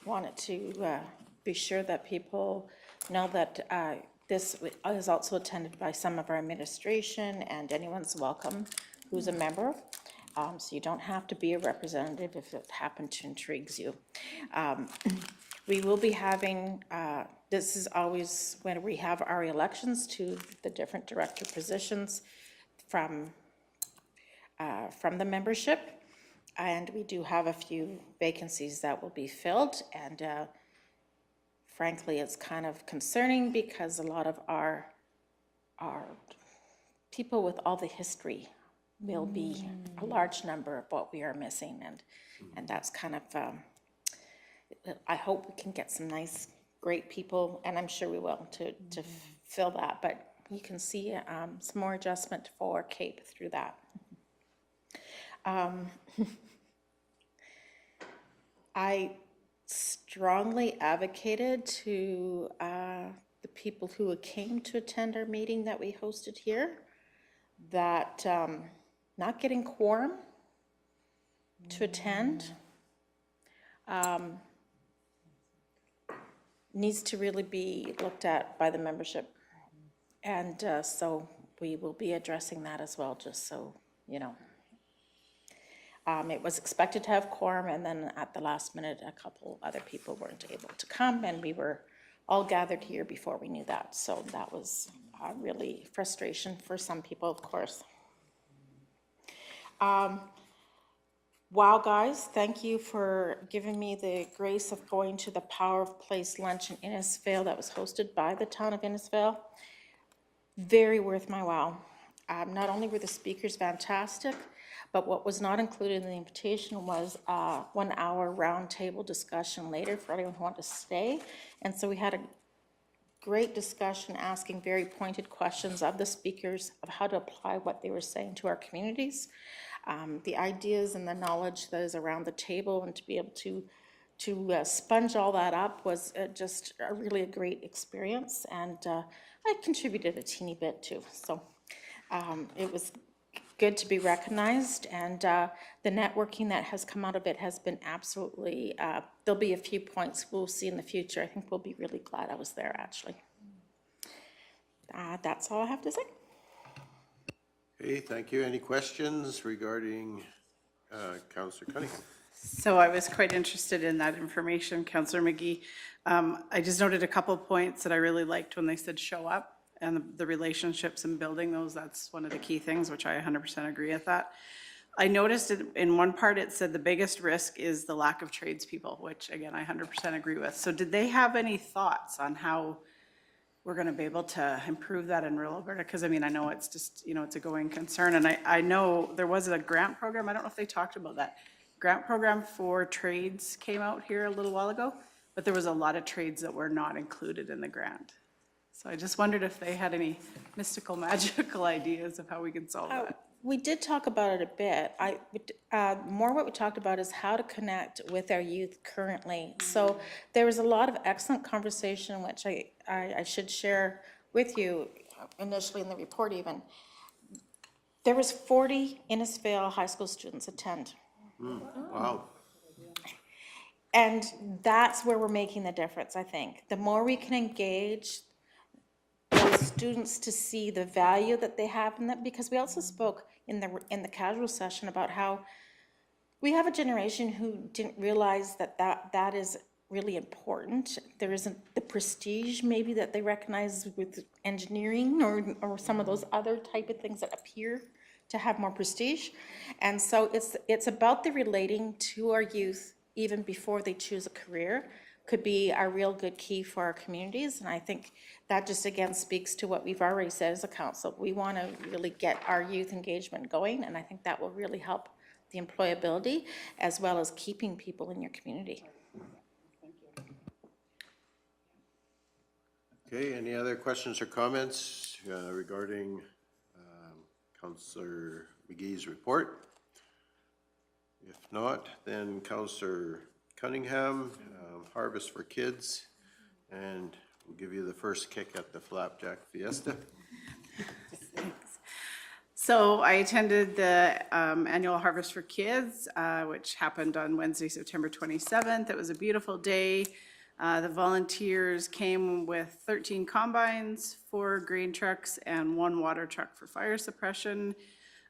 wanted to be sure that people know that this is also attended by some of our administration, and anyone's welcome who's a member. So you don't have to be a representative if it happened to intrigues you. We will be having, this is always when we have our elections to the different director positions from the membership. And we do have a few vacancies that will be filled, and frankly, it's kind of concerning because a lot of our people with all the history will be a large number of what we are missing, and that's kind of, I hope we can get some nice, great people, and I'm sure we will, to fill that, but you can see some more adjustment for CAPE through that. I strongly advocated to the people who came to attend our meeting that we hosted here that not getting quorum to attend needs to really be looked at by the membership. And so we will be addressing that as well, just so you know. It was expected to have quorum, and then at the last minute, a couple other people weren't able to come, and we were all gathered here before we knew that. So that was really frustration for some people, of course. Wow, guys, thank you for giving me the grace of going to the Power of Place lunch in Innisfail that was hosted by the town of Innisfail. Very worth my while. Not only were the speakers fantastic, but what was not included in the invitation was a 1 hour roundtable discussion later for anyone who wanted to stay. And so we had a great discussion asking very pointed questions of the speakers of how to apply what they were saying to our communities. The ideas and the knowledge that is around the table, and to be able to sponge all that up was just really a great experience. And I contributed a teeny bit too. So it was good to be recognized, and the networking that has come out of it has been absolutely, there'll be a few points we'll see in the future. I think we'll be really glad I was there, actually. That's all I have to say. Okay, thank you. Any questions regarding Councillor Cunningham? So I was quite interested in that information, Councillor McGee. I just noted a couple of points that I really liked when they said show up, and the relationships and building those, that's one of the key things, which I 100% agree with that. I noticed in one part it said the biggest risk is the lack of tradespeople, which again, I 100% agree with. So did they have any thoughts on how we're gonna be able to improve that in rural Alberta, because I mean, I know it's just, it's a going concern, and I know there was a grant program, I don't know if they talked about that. Grant program for trades came out here a little while ago, but there was a lot of trades that were not included in the grant. So I just wondered if they had any mystical, magical ideas of how we can solve that. We did talk about it a bit. More what we talked about is how to connect with our youth currently. So there was a lot of excellent conversation, which I should share with you initially in the report even. There was 40 Innisfail high school students attend. Wow. And that's where we're making the difference, I think. The more we can engage those students to see the value that they have in that, because we also spoke in the casual session about how we have a generation who didn't realize that is really important. There isn't the prestige maybe that they recognize with engineering or some of those other type of things that appear to have more prestige. And so it's about the relating to our youth even before they choose a career could be a real good key for our communities. And I think that just again speaks to what we've already said as a council. We want to really get our youth engagement going, and I think that will really help the employability as well as keeping people in your community. Okay, any other questions or comments regarding Councillor McGee's report? If not, then Councillor Cunningham, Harvest for Kids, and we'll give you the first kick at the Flapjack Fiesta. So I attended the annual Harvest for Kids, which happened on Wednesday, September 27th. It was a beautiful day. The volunteers came with 13 combines, 4 grain trucks, and 1 water truck for fire suppression.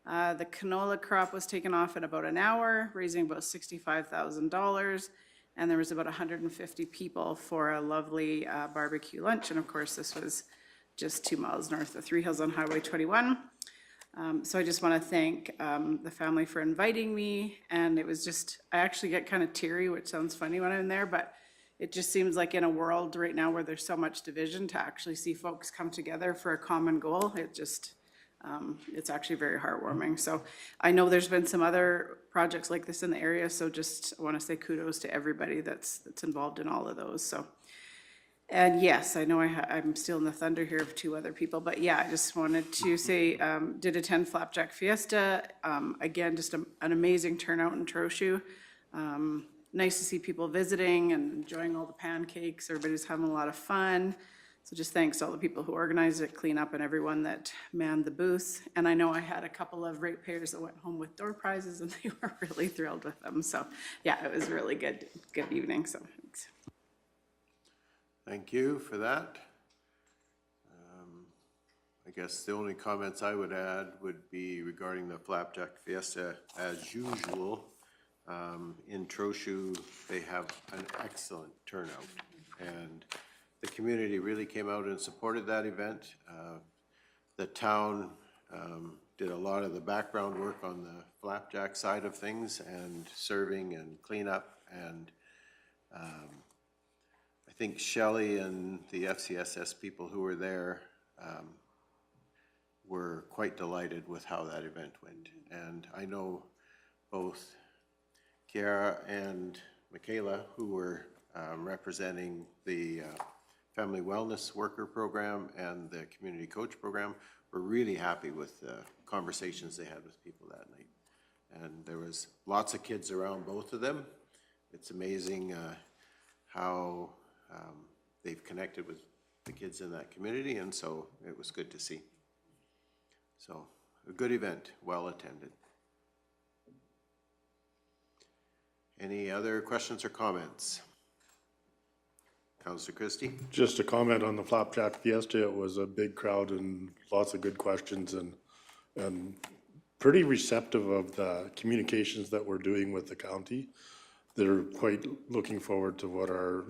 The canola crop was taken off in about an hour, raising about $65,000. And there was about 150 people for a lovely barbecue lunch. And of course, this was just 2 miles north of Three Hills on Highway 21. So I just want to thank the family for inviting me. And it was just, I actually get kind of teary, which sounds funny when I'm there, but it just seems like in a world right now where there's so much division, to actually see folks come together for a common goal, it just, it's actually very heartwarming. So I know there's been some other projects like this in the area, so just I want to say kudos to everybody that's involved in all of those. So, and yes, I know I'm still in the thunder here of 2 other people, but yeah, I just wanted to say, did attend Flapjack Fiesta. Again, just an amazing turnout in Trochu. Nice to see people visiting and enjoying all the pancakes. Everybody's having a lot of fun. So just thanks to all the people who organized it, clean up, and everyone that manned the booths. And I know I had a couple of ratepayers that went home with door prizes, and they were really thrilled with them. So yeah, it was a really good evening. So thanks. Thank you for that. I guess the only comments I would add would be regarding the Flapjack Fiesta. As usual, in Trochu, they have an excellent turnout, and the community really came out and supported that event. The town did a lot of the background work on the Flapjack side of things and serving and cleanup, and I think Shelley and the FCSS people who were there were quite delighted with how that event went. And I know both Kiara and Michaela, who were representing the Family Wellness Worker Program and the Community Coach Program, were really happy with the conversations they had with people that night. And there was lots of kids around both of them. It's amazing how they've connected with the kids in that community, and so it was good to see. So a good event, well attended. Any other questions or comments? Councillor Christie? Just a comment on the Flapjack Fiesta. It was a big crowd and lots of good questions, and pretty receptive of the communications that we're doing with the county. They're quite looking forward to what our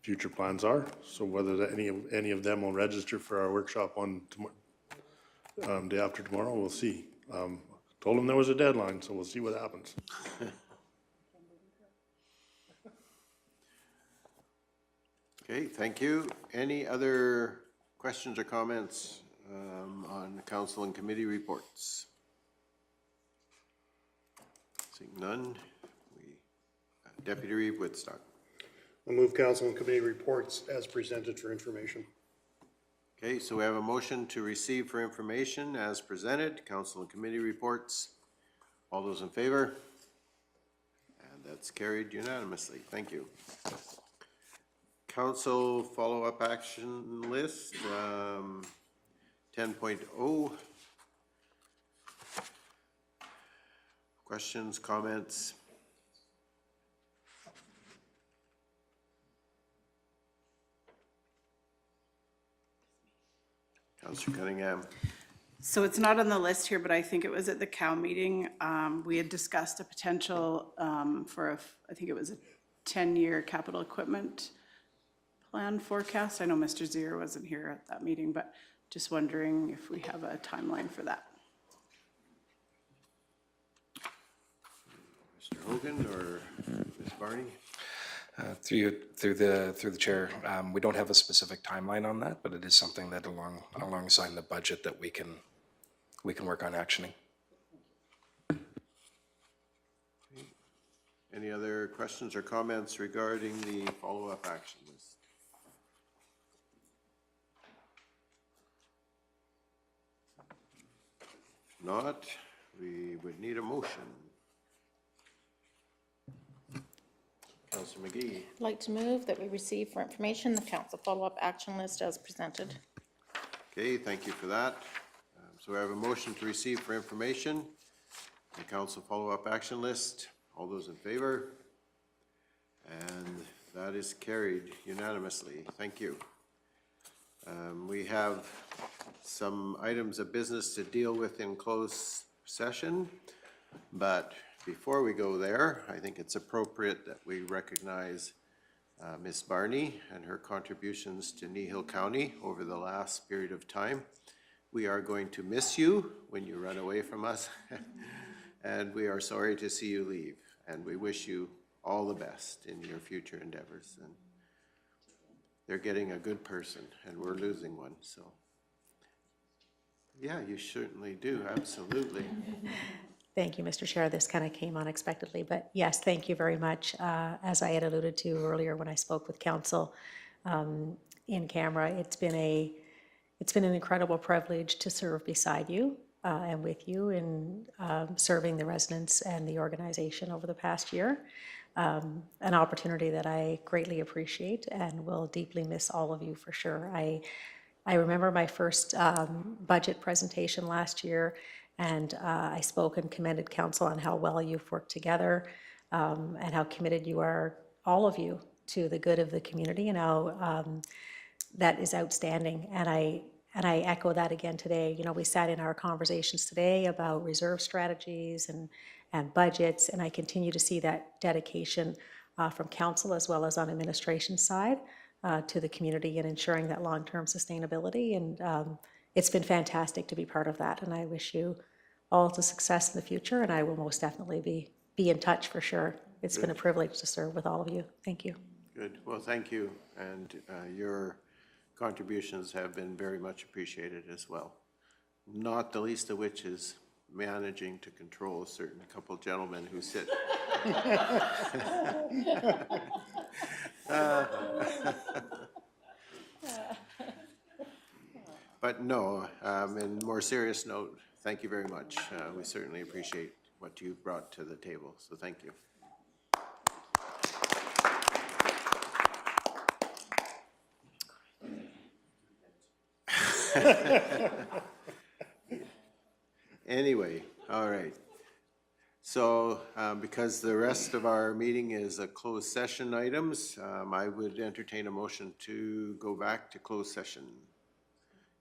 future plans are. So whether any of them will register for our workshop on day after tomorrow, we'll see. Told them there was a deadline, so we'll see what happens. Okay, thank you. Any other questions or comments on the council and committee reports? Seeing none, Deputy Reeve Woodstock. I move council and committee reports as presented for information. Okay, so we have a motion to receive for information as presented, council and committee reports. All those in favor? And that's carried unanimously. Thank you. Council follow-up action list, 10.0. Questions, comments? Councillor Cunningham. So it's not on the list here, but I think it was at the COW meeting. We had discussed a potential for I think it was a 10-year capital equipment plan forecast. I know Mr. Zier wasn't here at that meeting, but just wondering if we have a timeline for that. Mr. Hogan or Ms. Barney? Through the chair, we don't have a specific timeline on that, but it is something that alongside the budget that we can work on actioning. Any other questions or comments regarding the follow-up action list? If not, we would need a motion. Councillor McGee. I'd like to move that we receive for information the council follow-up action list as presented. Okay, thank you for that. So we have a motion to receive for information the council follow-up action list. All those in favor? And that is carried unanimously. Thank you. We have some items of business to deal with in closed session, but before we go there, I think it's appropriate that we recognize Ms. Barney and her contributions to Kneehill County over the last period of time. We are going to miss you when you run away from us, and we are sorry to see you leave, and we wish you all the best in your future endeavors. And they're getting a good person, and we're losing one, so. Yeah, you certainly do, absolutely. Thank you, Mr. Chair. This kind of came unexpectedly, but yes, thank you very much. As I had alluded to earlier when I spoke with council in camera, it's been an incredible privilege to serve beside you and with you in serving the residents and the organization over the past year. An opportunity that I greatly appreciate and will deeply miss all of you for sure. I remember my first budget presentation last year, and I spoke and commended council on how well you've worked together and how committed you are, all of you, to the good of the community, and how that is outstanding. And I echo that again today. You know, we sat in our conversations today about reserve strategies and budgets, and I continue to see that dedication from council as well as on administration side to the community and ensuring that long-term sustainability. And it's been fantastic to be part of that, and I wish you all the success in the future, and I will most definitely be in touch for sure. It's been a privilege to serve with all of you. Thank you. Good. Well, thank you, and your contributions have been very much appreciated as well. Not the least of which is managing to control a certain couple gentlemen who sit. But no, in more serious note, thank you very much. We certainly appreciate what you've brought to the table, so thank you. Anyway, all right. So because the rest of our meeting is a closed session items, I would entertain a motion to go back to closed session.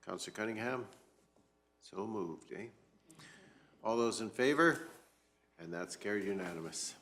Councillor Cunningham? So moved, eh? All those in favor? And that's carried unanimous.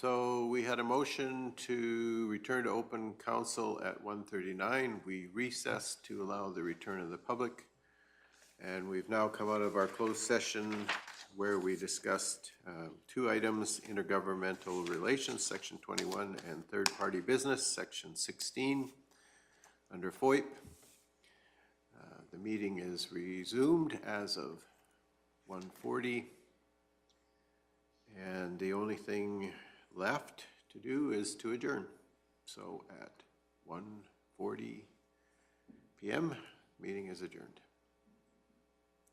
So we had a motion to return to open council at 1:39. We recessed to allow the return of the public. And we've now come out of our closed session where we discussed two items, intergovernmental relations, section 21, and third-party business, section 16, under FOIP. The meeting is resumed as of 1:40. And the only thing left to do is to adjourn. So at 1:40 p.m., meeting is adjourned.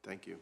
Thank you.